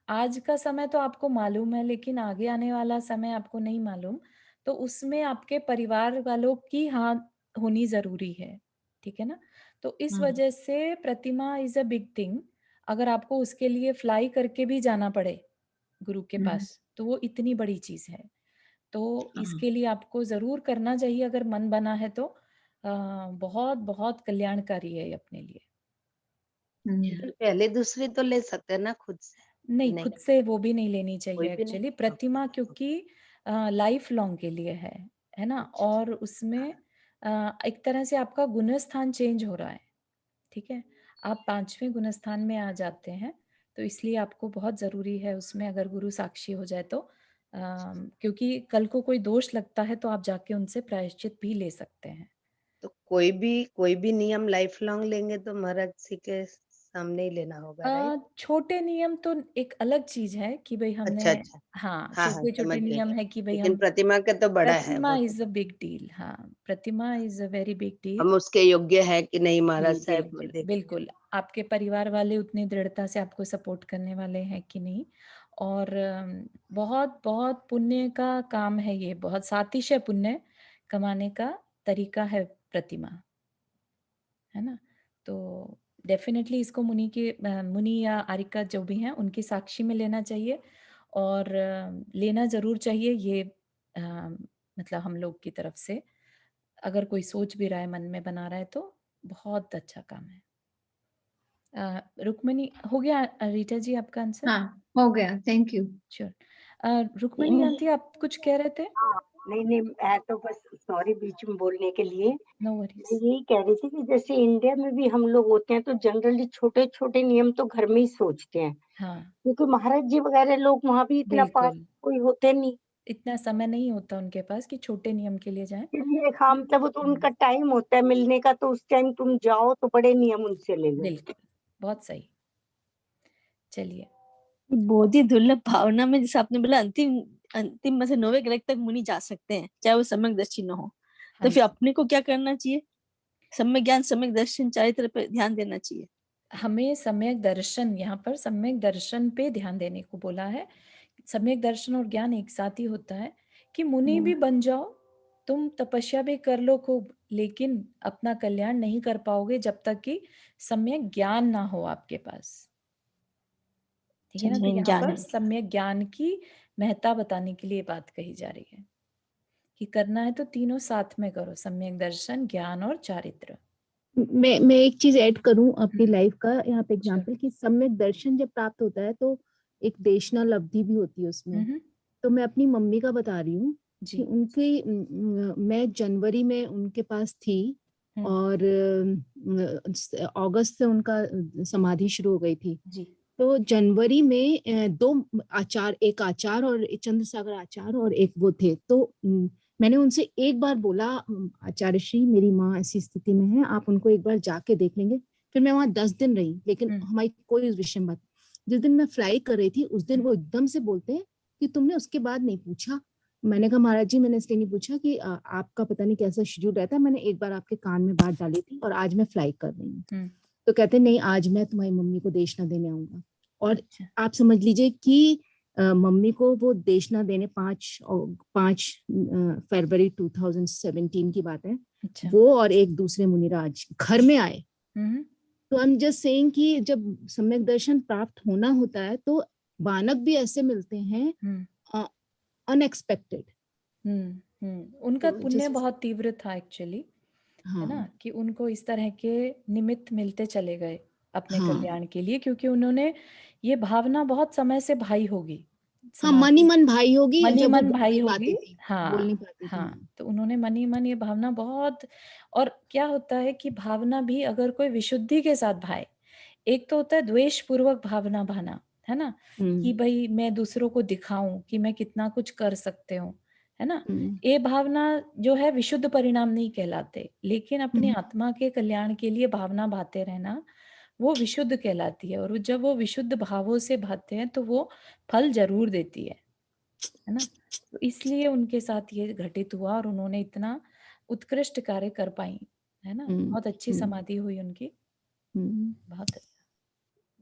आज का समय तो आपको मालूम है लेकिन आगे आने वाला समय आपको नहीं मालूम। तो उसमें आपके परिवार वालों की हाँ होनी ज़रूरी है, ठीक है ना? तो इस हाँ, वजह से प्रतिमा इज़ अ बिग थिंग अगर आपको उसके लिए फ्लाई करके भी जाना पड़े गुरु के हुँ, पास, तो वो इतनी बड़ी चीज़ है। तो हाँ। इसके लिए आपको ज़रूर करना चाहिए, अगर मन बना है तो बहुत बहुत कल्याणकारी है ये अपने लिए। लेकिन पहले दूसरी तो ले सकते हैं ना खुद से, नहीं, नहीं खुद से वो भी नहीं लेनी कोई चाहिए भी नहीं। एक्चुअली। प्रतिमा क्योंकि लाइफ लॉन्ग के लिए है ना? और उसमें एक तरह से आपका गुणस्थान चेंज हो रहा है, ठीक है? आप 5वें गुणस्थान में आ जाते हैं, तो इसलिए आपको बहुत ज़रूरी है उसमें, अगर गुरु साक्षी हो जाए तो क्योंकि कल को कोई दोष लगता है तो आप जाके उनसे प्रायश्चित भी ले सकते हैं। तो कोई भी नियम लाइफ लॉन्ग लेंगे तो महाराज जी के सामने ही लेना होगा, राइट? छोटे नियम तो एक अलग चीज़ है कि भई हमने अच्छा, अच्छा। हाँ, हाँ, हाँ, छोटे-छोटे समझ गई। नियम है कि भई लेकिन हम प्रतिमा का तो बड़ा है प्रतिमा वो तो। Is a big deal. हाँ, Pratima is a very big deal. हम उसके योग्य है कि नहीं महाराज जी, साहब बिल्कुल, देख बिल्कुल। आपके परिवार वाले उतनी दृढ़ता से आपको सपोर्ट करने वाले हैं कि नहीं। और बहुत-बहुत पुण्य का काम है ये, बहुत सातिशय पुण्य कमाने का तरीका है प्रतिमा, है ना? तो डेफ़िनेटली इसको मुनि या आर्यिका जो भी हैं, उनकी साक्षी में लेना चाहिए और लेना ज़रूर चाहिए ये मतलब हम लोग की तरफ से। अगर कोई सोच भी रहा है, मन में बना रहा है तो बहुत अच्छा काम है। रुक्मिणी हो गया रीटा जी आपका आंसर? हाँ, हो गया, thank you. Sure. Rukmini aunty आप कुछ कह रहे थे? हाँ, नहीं, मैं तो बस सॉरी बीच में बोलने के लिए। नो मैं वरीज़। यही कह रही थी कि जैसे इंडिया में भी हम लोग होते हैं तो जनरली छोटे-छोटे नियम तो घर में ही सोचते हैं। हाँ, क्योंकि महाराज जी वगैरह लोग वहाँ भी इतना पास बिल्कुल। कोई होते नहीं। इतना समय नहीं होता उनके पास कि छोटे नियम के लिए जाएँ। इसलिए हाँ, मतलब वो तो उनका टाइम होता है मिलने का, तो उस टाइम तुम जाओ तो बड़े नियम उनसे ले लो। बिल्कुल, बहुत सही। चलिए। बोधि दुर्लभ भावना में जैसे आपने बोला अंतिम अंतिम में से 9वें ग्रह तक मुनि जा सकते हैं, चाहे वो सम्यक दर्शी न हो। हाँ तो फिर जी। अपने को क्या करना चाहिए? सम्यक ज्ञान, सम्यक दर्शन, चारित्र पे ध्यान देना चाहिए। हमें सम्यक दर्शन, यहाँ पर सम्यक दर्शन पे ध्यान देने को बोला है। सम्यक दर्शन और ज्ञान एक साथ ही होता है कि मुनि भी बन जाओ, तुम तपस्या भी कर लो खूब, लेकिन अपना कल्याण नहीं कर पाओगे जब तक कि सम्यक ज्ञान ना हो आपके पास। ठीक है ना? तो यहाँ ज्ञान पर है। सम्यक ज्ञान की महत्ता बताने के लिए बात कही जा रही है कि करना है तो तीनों साथ में करो, सम्यक दर्शन, ज्ञान और चारित्र। मैं एक चीज ऐड करूं अपनी हम्म, लाइफ का यहाँ पे श्योर। एग्जांपल कि सम्यक दर्शन जब प्राप्त होता है तो एक देशना लब्धि भी होती है उसमें। हम्म, तो मैं अपनी मम्मी का बता रही हूँ जी। कि उनकी मैं जनवरी में उनके पास थी हम्म, और अगस्त से उनका समाधि शुरू हो गई थी। जी। तो जनवरी में एक आचार और चंद्रसागर आचार और एक वो थे। तो मैंने उनसे एक बार बोला, आचार्य श्री मेरी माँ ऐसी स्थिति में है, आप उनको एक बार जाके देख लेंगे। फिर मैं वहां 10 दिन रही, लेकिन हमारी कोई उस विषय में बात। जिस दिन मैं फ्लाई कर रही थी उस दिन वो एकदम से बोलते हैं कि तुमने उसके बाद नहीं पूछा। मैंने कहा महाराज जी मैंने इसलिए नहीं पूछा कि आपका पता नहीं कैसा शेड्यूल रहता है, मैंने एक बार आपके कान में बात डाली थी और आज मैं फ्लाई कर रही हूँ। तो कहते नहीं, आज मैं तुम्हारी मम्मी को देशना देने आऊंगा। और अच्छा। आप समझ लीजिए कि मम्मी को वो देशना देने 5 फरवरी 2017 की बात है। अच्छा। वो और एक दूसरे मुनिराज घर में आए। तो आई एम जस्ट सेइंग कि जब सम्यक दर्शन प्राप्त होना होता है तो बानक भी ऐसे मिलते हैं अनएक्सपेक्टेड। उनका तो पुण्य बहुत तीव्र था एक्चुअली, है ना? हाँ कि उनको इस तरह के निमित्त मिलते चले गए अपने हाँ कल्याण के लिए, क्योंकि उन्होंने ये भावना बहुत समय से भाई होगी हाँ, मन ही समाधि, मन भाई होगी मन ही जब वो मन बोल भाई नहीं होगी। पाती थी, बोल नहीं हाँ, पाती थी। हाँ। तो उन्होंने मन ही मन ये भावना बहुत। और क्या होता है कि भावना भी अगर कोई विशुद्धि के साथ भाए, एक तो होता है द्वेष पूर्वक भावना भाना, है ना? कि भाई मैं दूसरों को दिखाऊं कि मैं कितना कुछ कर सकते हूँ, है ना? ये भावना जो है विशुद्ध परिणाम नहीं कहलाते, लेकिन अपनी आत्मा के कल्याण के लिए भावना भाते रहना वो विशुद्ध कहलाती है। और जब वो विशुद्ध भावों से भाते हैं तो वो फल जरूर देती है ना? तो इसलिए उनके साथ ये घटित हुआ और उन्होंने इतना उत्कृष्ट कार्य कर पाई, है ना? बहुत अच्छी समाधि हुई उनकी। बहुत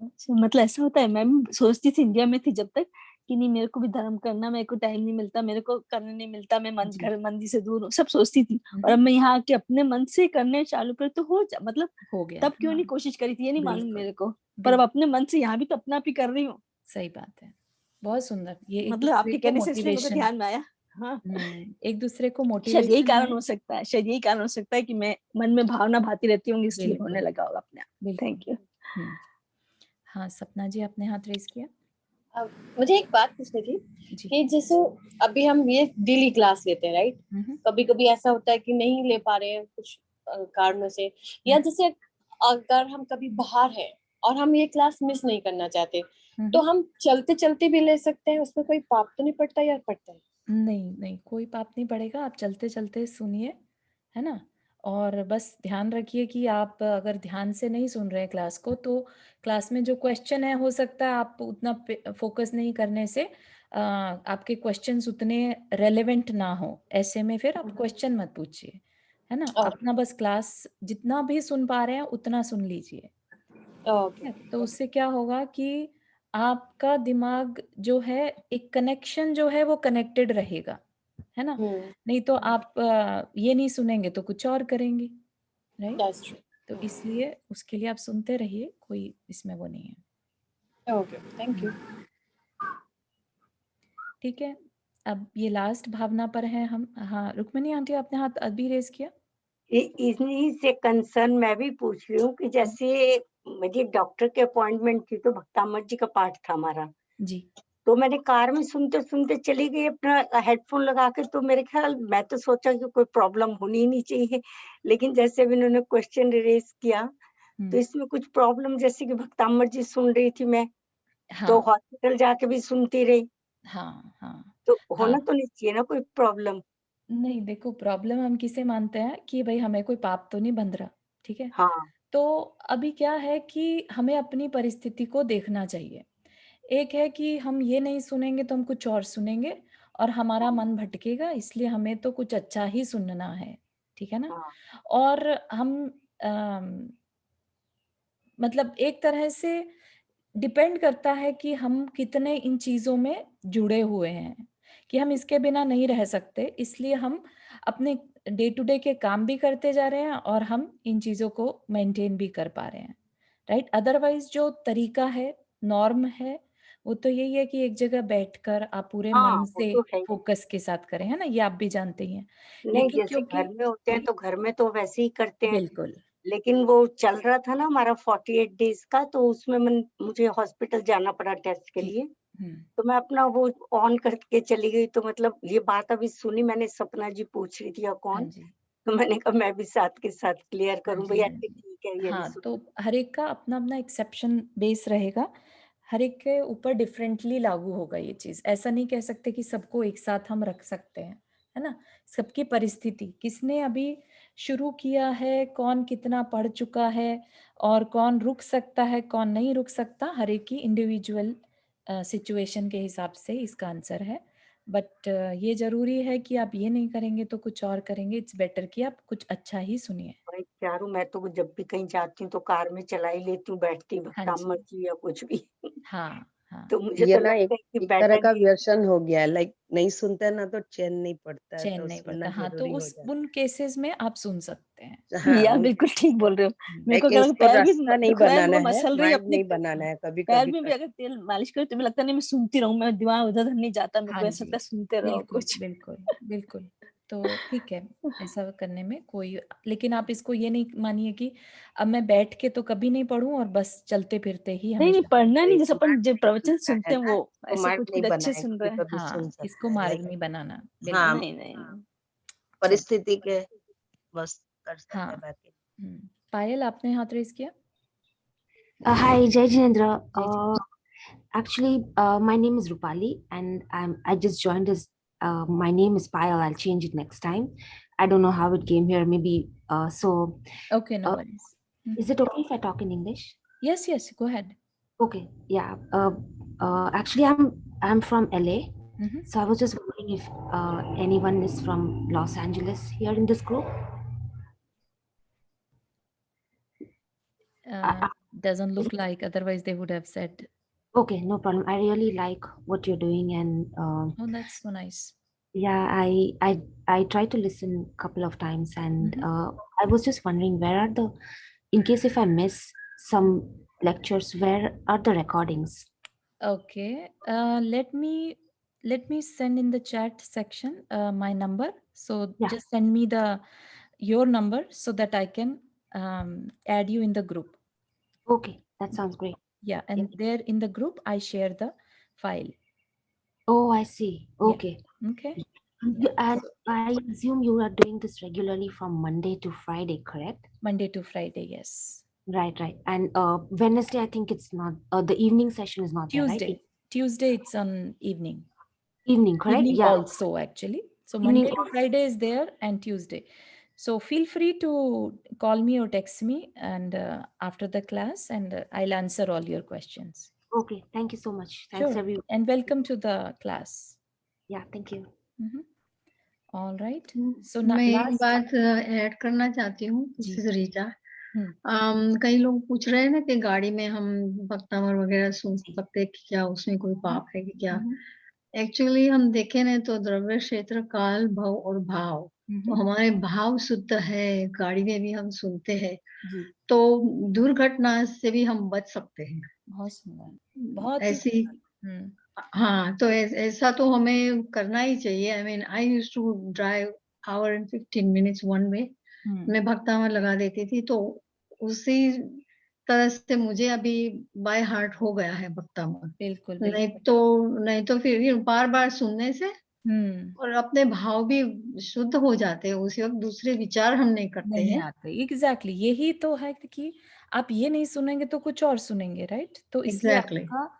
अच्छा, मतलब ऐसा होता है। मैं भी सोचती थी इंडिया में थी जब तक कि नहीं मेरे को भी धर्म करना, मेरे को टाइम नहीं मिलता, मेरे को करने नहीं मिलता, मैं जी। घर मंदिर से दूर हूँ, सब सोचती थी। और अब मैं यहाँ आके अपने मन से करने चालू कर तो मतलब हो गया। तब क्यों नहीं कोशिश करी थी ये नहीं मालूम बिल्कुल, मेरे को, पर अब अपने मन से यहाँ भी तो अपना आप ही कर रही हूँ। सही बात है। बहुत सुंदर। ये एक मतलब दूसरे आपके को कहने से इसलिए मेरे को मोटिवेशन। ध्यान में आया। हाँ एक दूसरे को शायद यही मोटिवेशन कारण है। हो सकता है, शायद यही कारण हो सकता है कि मैं मन में भावना भाती रहती होंगी, इसलिए बिल्कुल। होने लगा होगा अपने आप। बिल्कुल। Thank you. हाँ, सपना जी आपने हाथ रेज किया। मुझे एक बात पूछनी थी जी। कि जैसे अभी हम ये डेली क्लास लेते हैं, राइट? कभी कभी ऐसा होता है कि नहीं ले पा रहे हैं कुछ कारणों से, या जैसे अगर हम कभी बाहर हैं और हम ये क्लास मिस नहीं करना चाहते, तो हम चलते चलते भी ले सकते हैं, उसमें कोई पाप तो नहीं पड़ता या पड़ता है? नहीं नहीं, कोई पाप नहीं पड़ेगा। आप चलते चलते सुनिए, है ना। और बस ध्यान रखिए कि आप अगर ध्यान से नहीं सुन रहे हैं क्लास को, तो क्लास में जो क्वेश्चन है, हो सकता है आप उतना फोकस नहीं करने से आपके क्वेश्चंस उतने रेलेवेंट ना हो। ऐसे में फिर आप क्वेश्चन मत पूछिए, है ना। अपना बस क्लास जितना भी सुन पा रहे हैं उतना सुन लीजिए। तो उससे क्या होगा कि आपका दिमाग जो है, एक कनेक्शन जो है वो कनेक्टेड रहेगा, है ना। नहीं तो आप ये नहीं सुनेंगे तो कुछ और करेंगे, राइट। तो इसलिए उसके लिए आप सुनते रहिए, कोई इसमें वो नहीं है। Okay, thank you. ठीक है, अब ये लास्ट भावना पर है हम। हाँ, रुक्मिणी आंटी आपने हाथ अभी रेज किया। इन्हीं से कंसर्न मैं भी पूछ रही हूँ कि जैसे मेरी डॉक्टर के अपॉइंटमेंट थी, तो भक्तामृत जी का पाठ था हमारा जी। तो मैंने कार में सुनते सुनते चली गई अपना हेडफोन लगा के। तो मेरे ख्याल मैं तो सोचा कि कोई प्रॉब्लम होनी ही नहीं चाहिए, लेकिन जैसे अभी उन्होंने क्वेश्चन रेज किया तो इसमें कुछ प्रॉब्लम, जैसे कि भक्तामृत जी सुन रही थी मैं, तो हॉस्पिटल जाके भी सुनती रही। हाँ। तो होना तो नहीं चाहिए ना कोई प्रॉब्लम? नहीं, देखो, प्रॉब्लम हम किसे मानते हैं कि भाई हमें कोई पाप तो नहीं बंध रहा, ठीक है। हाँ। तो अभी क्या है कि हमें अपनी परिस्थिति को देखना चाहिए। एक है कि हम ये नहीं सुनेंगे तो हम कुछ और सुनेंगे और हमारा मन भटकेगा, इसलिए हमें तो कुछ अच्छा ही सुनना है, ठीक है ना। और हम मतलब एक तरह से डिपेंड करता है कि हम कितने इन चीज़ों में जुड़े हुए हैं, कि हम इसके बिना नहीं रह सकते, इसलिए हम अपने डे टू डे के काम भी करते जा रहे हैं और हम इन चीज़ों को मेंटेन भी कर पा रहे हैं, राइट। अदरवाइज जो तरीका है, नॉर्म है, वो तो यही है कि एक जगह बैठकर आप पूरे मन वो से तो है ही। फोकस के साथ करें, है ना, ये आप भी जानते ही हैं। नहीं, लेकिन जैसे क्योंकि घर में होते हैं तो घर में तो वैसे ही करते हैं, बिल्कुल लेकिन वो चल रहा था ना हमारा 48 डेज का, तो उसमें मुझे हॉस्पिटल जाना पड़ा टेस्ट के लिए। तो मैं अपना वो ऑन करके चली गई। तो मतलब ये बात अभी सुनी मैंने, सपना जी पूछ रही थी या कौन, तो मैंने कहा मैं भी साथ के साथ क्लियर करूं भाई, ऐसे ठीक है ये भी सुन। तो हर एक का अपना अपना एक्सेप्शन बेस रहेगा, हर एक के ऊपर डिफरेंटली लागू होगा ये चीज। ऐसा नहीं कह सकते कि सबको एक साथ हम रख सकते हैं, है ना। सबकी परिस्थिति, किसने अभी शुरू किया है, कौन कितना पढ़ चुका है और कौन रुक सकता है, कौन नहीं रुक सकता, हर एक की इंडिविजुअल सिचुएशन के हिसाब से इसका आंसर है। बट ये जरूरी है कि आप ये नहीं करेंगे तो कुछ और करेंगे। इट्स बेटर कि आप कुछ अच्छा ही सुनिए। भाई चारू, मैं तो जब भी कहीं जाती हूँ तो कार में चला ही लेती हूँ, बैठती हाँ भक्तामृत जी। जी या कुछ भी। हाँ। तो मुझे ये तो ना लगता है कि एक तरह बेटर का ही। व्यसन हो गया है, लाइक नहीं सुनते ना तो चैन नहीं पड़ता है, चैन तो नहीं सुनना पड़ता। हाँ, तो जरूरी हो उस जाता उन केसेस में आप सुन सकते हैं। है। हाँ, या उन बिल्कुल ठीक बोल रहे हो। मेरे को लेकिन अगर इसको पैर भी रास्ता नहीं दुख रहा है, बनाना वो है, मसल रही है माइंड अपने नहीं बनाना है, कभी पैर कभी में भी कर। अगर तेल मालिश करे तो भी लगता नहीं मैं सुनती रहूं, मैं दिमाग उधर उधर नहीं जाता, मेरे हाँ को ऐसा जी, लगता है सुनते रहो बिल्कुल कुछ। बिल्कुल बिल्कुल। तो ठीक है, ऐसा करने में कोई, लेकिन आप इसको ये नहीं मानिए कि अब मैं बैठ के तो कभी नहीं पढ़ूं और बस चलते फिरते ही नहीं हमेशा पढ़ूं। पढ़ना नहीं, जैसे अपन मार्ग जो नहीं प्रवचन बनना सुनते है हैं ना, वो इसको ऐसे मार्ग कुछ नहीं कुछ बना अच्छे है, सुन कभी रहे हैं। कभी सुन हाँ, इसको सकते हैं, मार्ग लाइक नहीं बनाना, हाँ, बिल्कुल। नहीं नहीं। परिस्थिति के बस कर सकते हैं हाँ। बाकी। पायल आपने हाथ रेस किया। Hi, Jai Jinendra. जय जी। Actually, my name is Rupali, and I just joined as. My name is Payal. I'll change it next time. I don't know how it came here. Maybe so. Okay, no worries. Is it okay if I talk in English? Yes, go ahead. Okay. Yeah. Actually, I'm from LA. So I was just wondering if anyone is from Los Angeles here in this group. Doesn't look like, otherwise they would have said. Okay, no problem. I really like what you're doing, and Oh, that's so nice. yeah, I tried to listen a couple of times, and I was just wondering in case if I miss some lectures, where are the recordings? Okay, let me let me send in the chat section my number. So Yeah. just send me your number so that I can add you in the group. Okay, that sounds great. Yeah, and there in the group I share the file. Oh, I see. Okay. Yeah. Okay. And I assume you are doing this regularly from Monday to Friday, correct? Monday to Friday, yes. Right. And Wednesday, I think it's not. The evening session is not Tuesday. there, right? Tuesday it's on evening. Evening, correct? Evening Yeah. also, actually. So Evening Monday to Friday is there, and Tuesday. So feel free to call me or text me and after the class, and I'll answer all your questions. Okay, thank you so much. Thanks, Sure. everyone. And welcome to the class. Yeah, thank you. All right. So मैं एक last बात add करना चाहती हूँ, जी। This is Rita. Hmm. कई लोग पूछ रहे हैं ना कि गाड़ी में हम भक्तामर वगैरह सुन सकते हैं कि क्या उसमें कोई पाप है कि क्या। एक्चुअली हम देखें ना तो द्रव्य क्षेत्र, काल, भव और भाव, तो हमारे भाव शुद्ध है, गाड़ी में भी हम सुनते हैं, तो दुर्घटना से भी हम बच सकते हैं। बहुत सुंदर, बहुत ऐसी हाँ, तो ऐसा तो हमें करना ही चाहिए। I mean I used to drive hour and 15 minutes one way. मैं भक्तामर लगा देती थी, तो उसी तरह से मुझे अभी बाय हार्ट हो गया है भक्तामर। बिल्कुल। नहीं तो फिर बार-बार सुनने से और अपने भाव भी शुद्ध हो जाते हैं। उसी वक्त दूसरे विचार हम नहीं करते हैं। एग्जैक्टली, यही तो है कि आप ये नहीं सुनेंगे तो कुछ और सुनेंगे, राइट? तो इसलिए आपका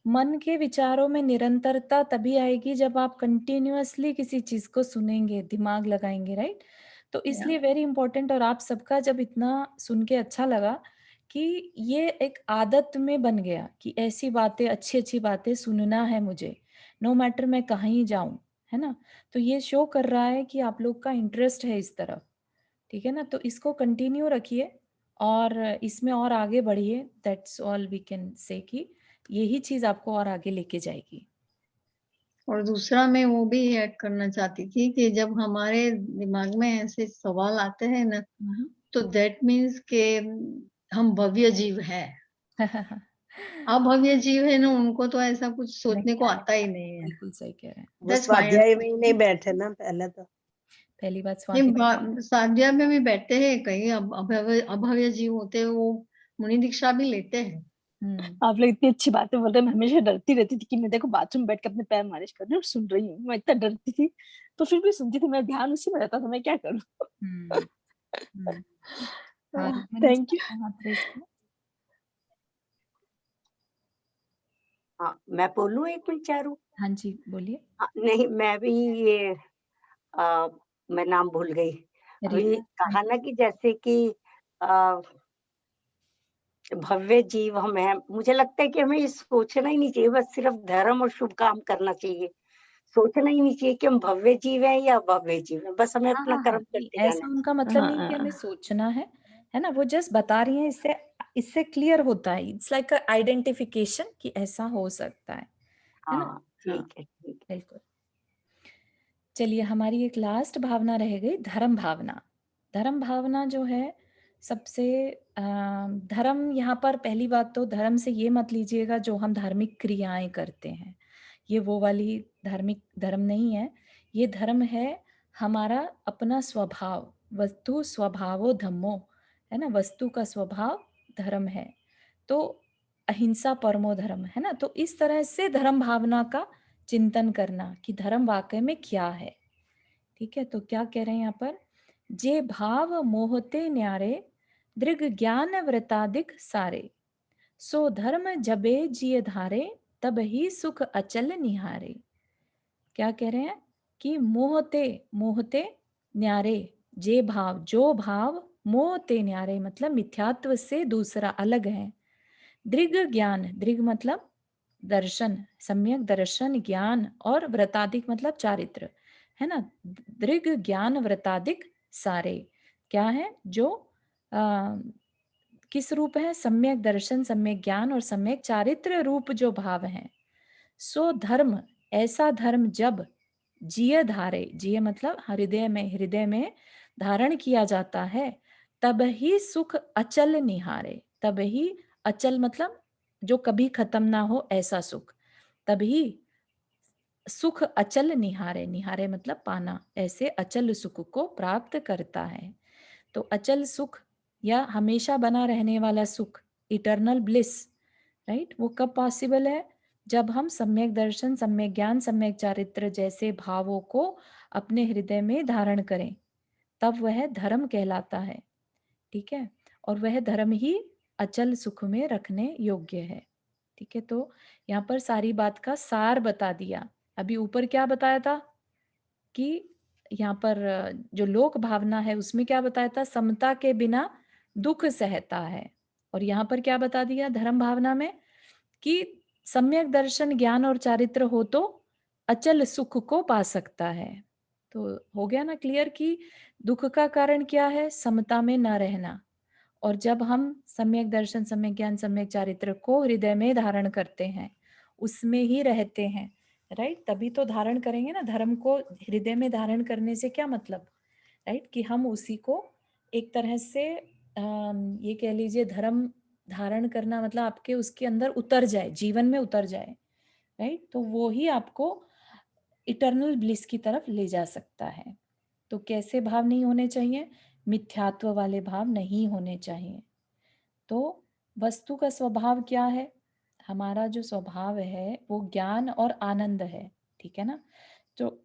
मन के विचारों में निरंतरता तभी आएगी जब आप कंटिन्यूअसली किसी चीज को सुनेंगे, दिमाग लगाएंगे, राइट? तो इसलिए वेरी इंपॉर्टेंट। और आप सबका जब इतना सुन के अच्छा लगा कि ये एक आदत में बन गया कि ऐसी बातें, अच्छी अच्छी बातें सुनना है मुझे, नो मैटर मैं कहीं जाऊं, है ना? तो ये शो कर रहा है कि आप लोग का इंटरेस्ट है इस तरफ, ठीक है ना? तो इसको कंटिन्यू रखिए और इसमें और आगे बढ़िए। That's all we can say कि यही चीज आपको और आगे लेके जाएगी। और दूसरा मैं वो भी ऐड करना चाहती थी कि जब हमारे दिमाग में ऐसे सवाल आते हैं ना, तो दैट मीन्स के हम भव्य जीव है। अभव्य जीव है ना, उनको तो ऐसा कुछ सोचने को आता ही नहीं है। बिल्कुल सही कह रहे हैं। वो स्वाध्याय में ही नहीं बैठे ना पहले तो। पहली बात स्वाध्याय में भी बैठते हैं, कई अभव्य जीव होते हैं, वो मुनि दीक्षा भी लेते हैं। आप लोग इतनी अच्छी बातें बोल रहे हैं। मैं हमेशा डरती रहती थी कि मैं देखो बाथरूम बैठ के अपने पैर मालिश कर रही हूँ और सुन रही हूँ। मैं इतना डरती थी, तो फिर भी सुनती थी। मेरा ध्यान उसी में रहता था, मैं क्या करूँ। Thank you. हाँ, मैं बोलूं 1 मिनट चारू? हाँ जी, बोलिए। नहीं, मैं भी ये मैं नाम भूल गई। अभी कहा ना कि जैसे कि भव्य जीव हम हैं। मुझे लगता है कि हमें ये सोचना ही नहीं चाहिए, बस सिर्फ धर्म और शुभ काम करना चाहिए। सोचना ही नहीं चाहिए कि हम भव्य जीव हैं या अभव्य जीव हैं, बस हमें अपना कर्म करते जाना ऐसा उनका मतलब नहीं कि हमें सोचना है ना? वो जस्ट बता रही हैं, इससे क्लियर होता है। इट्स लाइक अ आइडेंटिफिकेशन कि ऐसा हो सकता है ना? ठीक है। बिल्कुल। चलिए, हमारी एक लास्ट भावना रह गई, धर्म भावना। धर्म भावना जो है सबसे धर्म, यहाँ पर पहली बात तो धर्म से ये मत लीजिएगा जो हम धार्मिक क्रियाएं करते हैं, ये वो वाली धार्मिक धर्म नहीं है। ये धर्म है हमारा अपना स्वभाव, वस्तु स्वभावो धम्मो, है ना? वस्तु का स्वभाव धर्म है। तो अहिंसा परमो धर्म, है ना? तो इस तरह से धर्म भावना का चिंतन करना कि धर्म वाकई में क्या है, ठीक है? तो क्या कह रहे हैं यहाँ पर? जे भाव मोहते न्यारे, दृग ज्ञान व्रतादिक सारे, सो धर्म जबे जिय धारे, तब ही सुख अचल निहारे। क्या कह रहे हैं कि मोहते न्यारे, जे भाव, जो भाव, मोहते न्यारे मतलब मिथ्यात्व से दूसरा अलग है। दृग ज्ञान, दृग मतलब दर्शन, सम्यक दर्शन, ज्ञान, और व्रतादिक मतलब चारित्र, है ना? दृग ज्ञान व्रतादिक सारे क्या है? जो किस रूप है? सम्यक दर्शन, सम्यक ज्ञान और सम्यक चारित्र रूप जो भाव हैं। सो धर्म, ऐसा धर्म जब जिय धारे, जिय मतलब हृदय में धारण किया जाता है, तब ही सुख अचल निहारे। तब ही, अचल मतलब जो कभी खत्म ना हो, ऐसा सुख। तभी सुख अचल निहारे, निहारे मतलब पाना, ऐसे अचल सुख को प्राप्त करता है। तो अचल सुख या हमेशा बना रहने वाला सुख, इटर्नल ब्लिस, राइट, वो कब पॉसिबल है? जब हम सम्यक दर्शन, सम्यक ज्ञान, सम्यक चारित्र जैसे भावों को अपने हृदय में धारण करें, तब वह धर्म कहलाता है। ठीक है, और वह धर्म ही अचल सुख में रखने योग्य है। ठीक है, तो यहाँ पर सारी बात का सार बता दिया। अभी ऊपर क्या बताया था कि यहाँ पर जो लोक भावना है उसमें क्या बताया था, समता के बिना दुख सहता है। और यहाँ पर क्या बता दिया धर्म भावना में, कि सम्यक दर्शन, ज्ञान और चारित्र हो तो अचल सुख को पा सकता है। तो हो गया ना क्लियर कि दुख का कारण क्या है, समता में न रहना। और जब हम सम्यक दर्शन, सम्यक ज्ञान, सम्यक चारित्र को हृदय में धारण करते हैं, उसमें ही रहते हैं, राइट, तभी तो धारण करेंगे ना। धर्म को हृदय में धारण करने से क्या मतलब, राइट, कि हम उसी को एक तरह से ये कह लीजिए, धर्म धारण करना मतलब आपके उसके अंदर उतर जाए, जीवन में उतर जाए, राइट, तो वो ही आपको इटर्नल ब्लिस की तरफ ले जा सकता है। तो कैसे भाव नहीं होने चाहिए, मिथ्यात्व वाले भाव नहीं होने चाहिए। तो वस्तु का स्वभाव क्या है, हमारा जो स्वभाव है वो ज्ञान और आनंद है। ठीक है ना, तो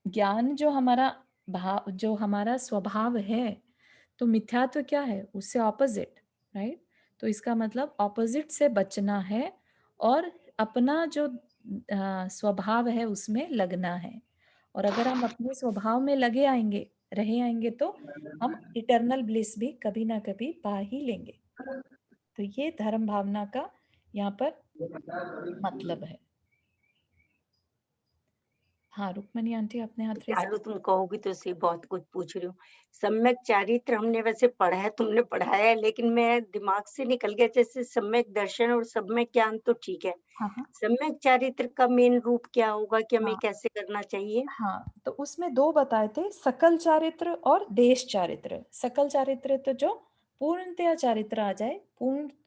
ज्ञान जो हमारा भाव, जो हमारा स्वभाव है, तो मिथ्यात्व क्या है, उससे ऑपोजिट, राइट। तो इसका मतलब ऑपोजिट से बचना है और अपना जो स्वभाव है उसमें लगना है। और अगर हम अपने स्वभाव में लगे आएंगे, रहे आएंगे, तो हम इटर्नल ब्लिस भी कभी ना कभी पा ही लेंगे। तो ये धर्म भावना का यहाँ पर मतलब है। हाँ रुक्मणी आंटी, अपने हाथ रेस। चारू, तुम कहोगी तो सही, बहुत कुछ पूछ रही हूँ। सम्यक चारित्र हमने वैसे पढ़ा है, तुमने पढ़ाया है, लेकिन मैं दिमाग से निकल गया। जैसे सम्यक दर्शन और सम्यक ज्ञान तो ठीक है, हाँ हाँ सम्यक चारित्र का मेन रूप क्या होगा कि हमें हाँ कैसे करना चाहिए? हाँ, तो उसमें दो बताए थे, सकल चारित्र और देश चारित्र। सकल चारित्र तो जो पूर्णतया चारित्र आ जाए,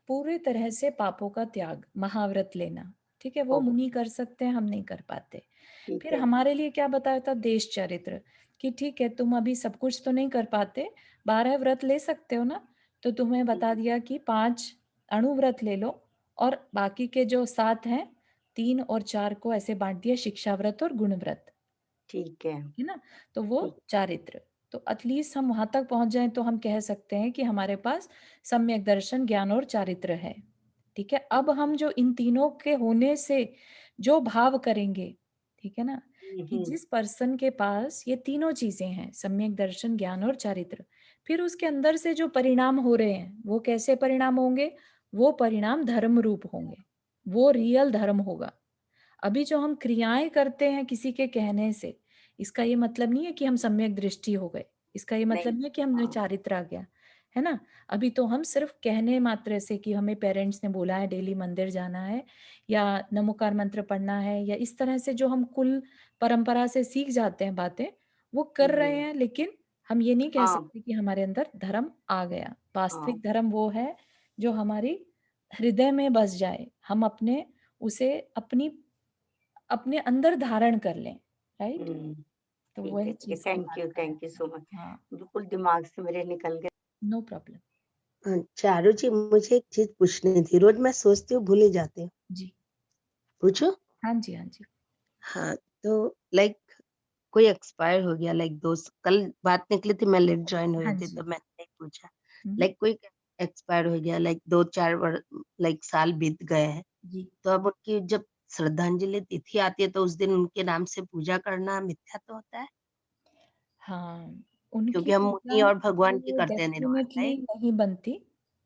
पूरी तरह से पापों का त्याग, महाव्रत लेना। ठीक है, वो ओह, मुनि कर सकते हैं, हम नहीं कर पाते। ठीक फिर है। हमारे लिए क्या बताया था, देश चरित्र, कि ठीक है तुम अभी सब कुछ तो नहीं कर पाते, 12 व्रत ले सकते हो ना, तो तुम्हें बता दिया कि 5 अणुव्रत ले लो, और बाकी के जो 7 हैं, 3 और 4 को ऐसे बांट दिया, शिक्षा व्रत और गुण व्रत। ठीक है। है ना, तो वो ठीक। चारित्र। तो एटलीस्ट हम वहां तक पहुंच जाएं तो हम कह सकते हैं कि हमारे पास सम्यक दर्शन, ज्ञान और चारित्र है। ठीक है, अब हम जो इन तीनों के होने से जो भाव करेंगे, ठीक है ना, कि जिस पर्सन के पास ये तीनों चीजें हैं, सम्यक दर्शन, ज्ञान और चारित्र, फिर उसके अंदर से जो परिणाम हो रहे हैं वो कैसे परिणाम होंगे, वो परिणाम धर्म रूप होंगे, वो रियल धर्म होगा। अभी जो हम क्रियाएं करते हैं किसी के कहने से, इसका ये मतलब नहीं है कि हम सम्यक दृष्टि हो गए, इसका ये मतलब नहीं। नहीं है कि हमने चारित्र आ गया, है ना। अभी तो हम सिर्फ कहने मात्र से कि हमें पेरेंट्स ने बोला है डेली मंदिर जाना है, या नमोकार मंत्र पढ़ना है, या इस तरह से जो हम कुल परंपरा से सीख जाते हैं बातें, वो कर रहे हैं, लेकिन हम ये नहीं कह हाँ सकते कि हमारे अंदर धर्म आ गया। हाँ। वास्तविक धर्म वो है जो हमारी हृदय में बस जाए, हम अपने उसे अपने अंदर धारण कर लें, राइट। हम्म, तो ठीक वही है, ठीक है। चीज की बात कर रहे थैंक यू हैं। So much. हाँ, बिल्कुल दिमाग से मेरे निकल गए। No problem. चारू जी, मुझे एक चीज पूछनी थी। रोज मैं सोचती हूँ, भूल ही जाती हूँ। जी, पूछो। हाँ जी, हाँ जी। हाँ, तो लाइक कोई एक्सपायर हो गया, लाइक दोस्त, कल बात निकली थी, मैं लेट ज्वाइन हुई हाँ थी, जी। तो मैंने नहीं पूछा। हम्म, लाइक कोई एक्सपायर हो गया, लाइक 2-4 लाइक साल बीत गए हैं, जी। तो अब उनकी जब श्रद्धांजलि तिथि आती है, तो उस दिन उनके नाम से पूजा करना मिथ्या तो होता है? हाँ, उनकी क्योंकि हम मुनि पूजा और भगवान की तो करते हैं निर्वाण, डेफिनेटली राइट? नहीं बनती,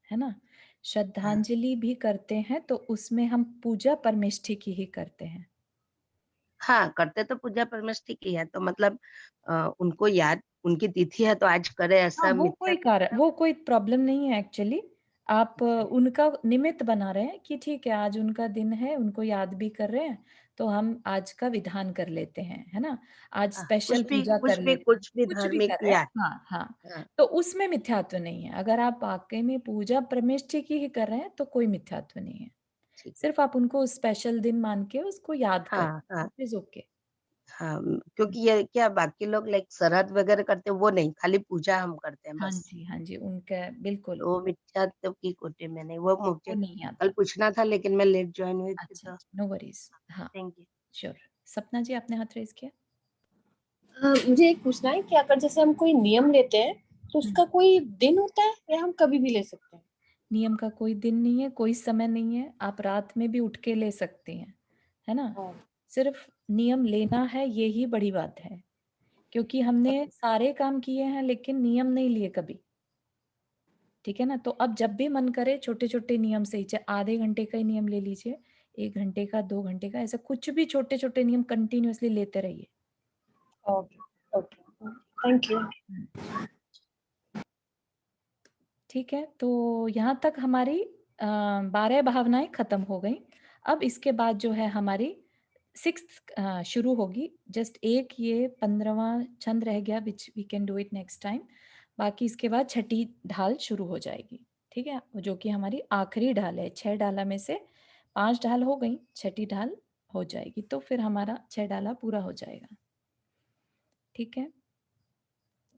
है ना। हाँ, श्रद्धांजलि भी करते हैं तो उसमें हम पूजा परमेष्ठी की ही करते हैं। हाँ, करते तो पूजा परमेष्ठी की है, तो मतलब उनको याद, उनकी तिथि है तो आज करे, हाँ, ऐसा वो मिथ्या कोई तो कारण, होता वो कोई प्रॉब्लम नहीं है एक्चुअली। आप है? उनका निमित्त बना रहे हैं कि ठीक है आज उनका दिन है, उनको याद भी कर रहे हैं, तो हम आज का विधान कर लेते हैं, है ना, आज हाँ, स्पेशल पूजा कर लेते हैं, कुछ भी कुछ भी धार्मिक कर रहे हैं। या हाँ हाँ, हाँ, तो उसमें मिथ्यात्व नहीं है। अगर आप वाकई में पूजा परमेष्ठी की ही कर रहे हैं तो कोई मिथ्यात्व नहीं है। ठीक है। सिर्फ आप उनको स्पेशल दिन मान के उसको याद करें, हाँ, हाँ, इट इज ओके। हाँ, क्योंकि ये क्या बाकी लोग लाइक श्राद्ध वगैरह करते हैं वो नहीं, खाली पूजा हम करते हैं हाँ बस। जी, हाँ जी, उनका बिल्कुल वो मिर्चा तो की कोटे में नहीं, वो वो मुझे नहीं कल आता। पूछना था लेकिन मैं लेट ज्वाइन हुई थी अच्छा, तो नो वरीज़। हाँ, thank you. Sure. Sapna ji आपने हाथ रेज़ किया? मुझे एक पूछना है कि अगर जैसे हम कोई नियम लेते हैं तो उसका कोई दिन होता है या हम कभी भी ले सकते हैं? नियम का कोई दिन नहीं है, कोई समय नहीं है, आप रात में भी उठ के ले सकती हैं, है ना? सिर्फ नियम लेना है, ये ही बड़ी बात है, क्योंकि हमने सारे काम किए हैं लेकिन नियम नहीं लिए कभी, ठीक है ना? तो अब जब भी मन करे छोटे-छोटे नियम से ही, चाहे आधे घंटे का ही नियम ले लीजिए, 1 घंटे का, 2 घंटे का, ऐसा कुछ भी छोटे-छोटे नियम कंटिन्यूअसली लेते रहिए। Okay, okay, thank you. ठीक है, तो यहाँ तक हमारी 12 भावनाएँ खत्म हो गई। अब इसके बाद जो है हमारी 6th शुरू होगी। जस्ट एक ये 15वां छंद रह गया which we can do it next time. बाकी इसके बाद छठी ढाल शुरू हो जाएगी, ठीक है? जो कि हमारी आखिरी ढाल है। 6 डाला में से 5 ढाल हो गई, छठी ढाल हो जाएगी, तो फिर हमारा 6 डाला पूरा हो जाएगा। ठीक है?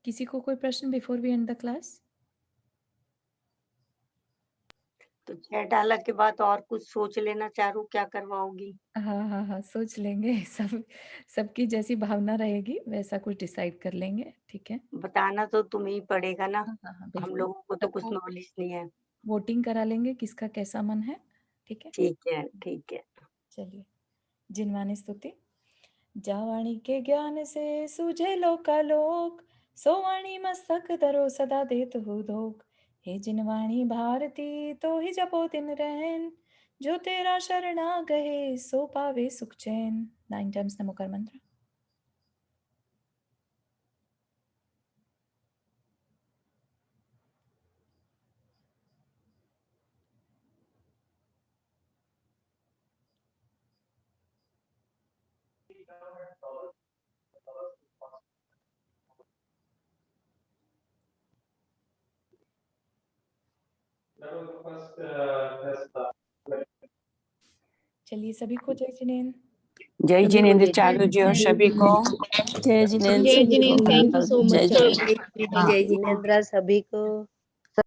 किसी को कोई प्रश्न before we end the class? तो 6 डाला के बाद और कुछ सोच लेना, चारू क्या करवाओगी? हाँ, हाँ, हाँ, सोच लेंगे सबकी जैसी भावना रहेगी वैसा कुछ डिसाइड कर लेंगे, ठीक है? बताना तो तुम्हें ही पड़ेगा ना, हाँ, हाँ, हाँ, हम बिल्कुल। लोगों को तो कुछ सबको नॉलेज नहीं है। वोटिंग करा लेंगे किसका कैसा मन है, ठीक है? ठीक है, ठीक है। चलिए, जिनवानी स्तुति। जावाणी के ज्ञान से सूझे लोकालोक, सोवाणी मस्तक धरो सदा देत हो धोख। हे जिनवाणी भारती तो ही जपो दिन रहन, जो तेरा शरणा गए सो पावे सुख चैन। 9 टाइम्स नमोकार मंत्र। चलिए सभी को जय जिनेन्द्र। जय सभी को जिनेन्द्र जय चारू जी और सभी को। जय जिनेन्द्र जय सभी जिनेन्द्र, को। Thank you so much. जय जिनेन्द्र सभी को।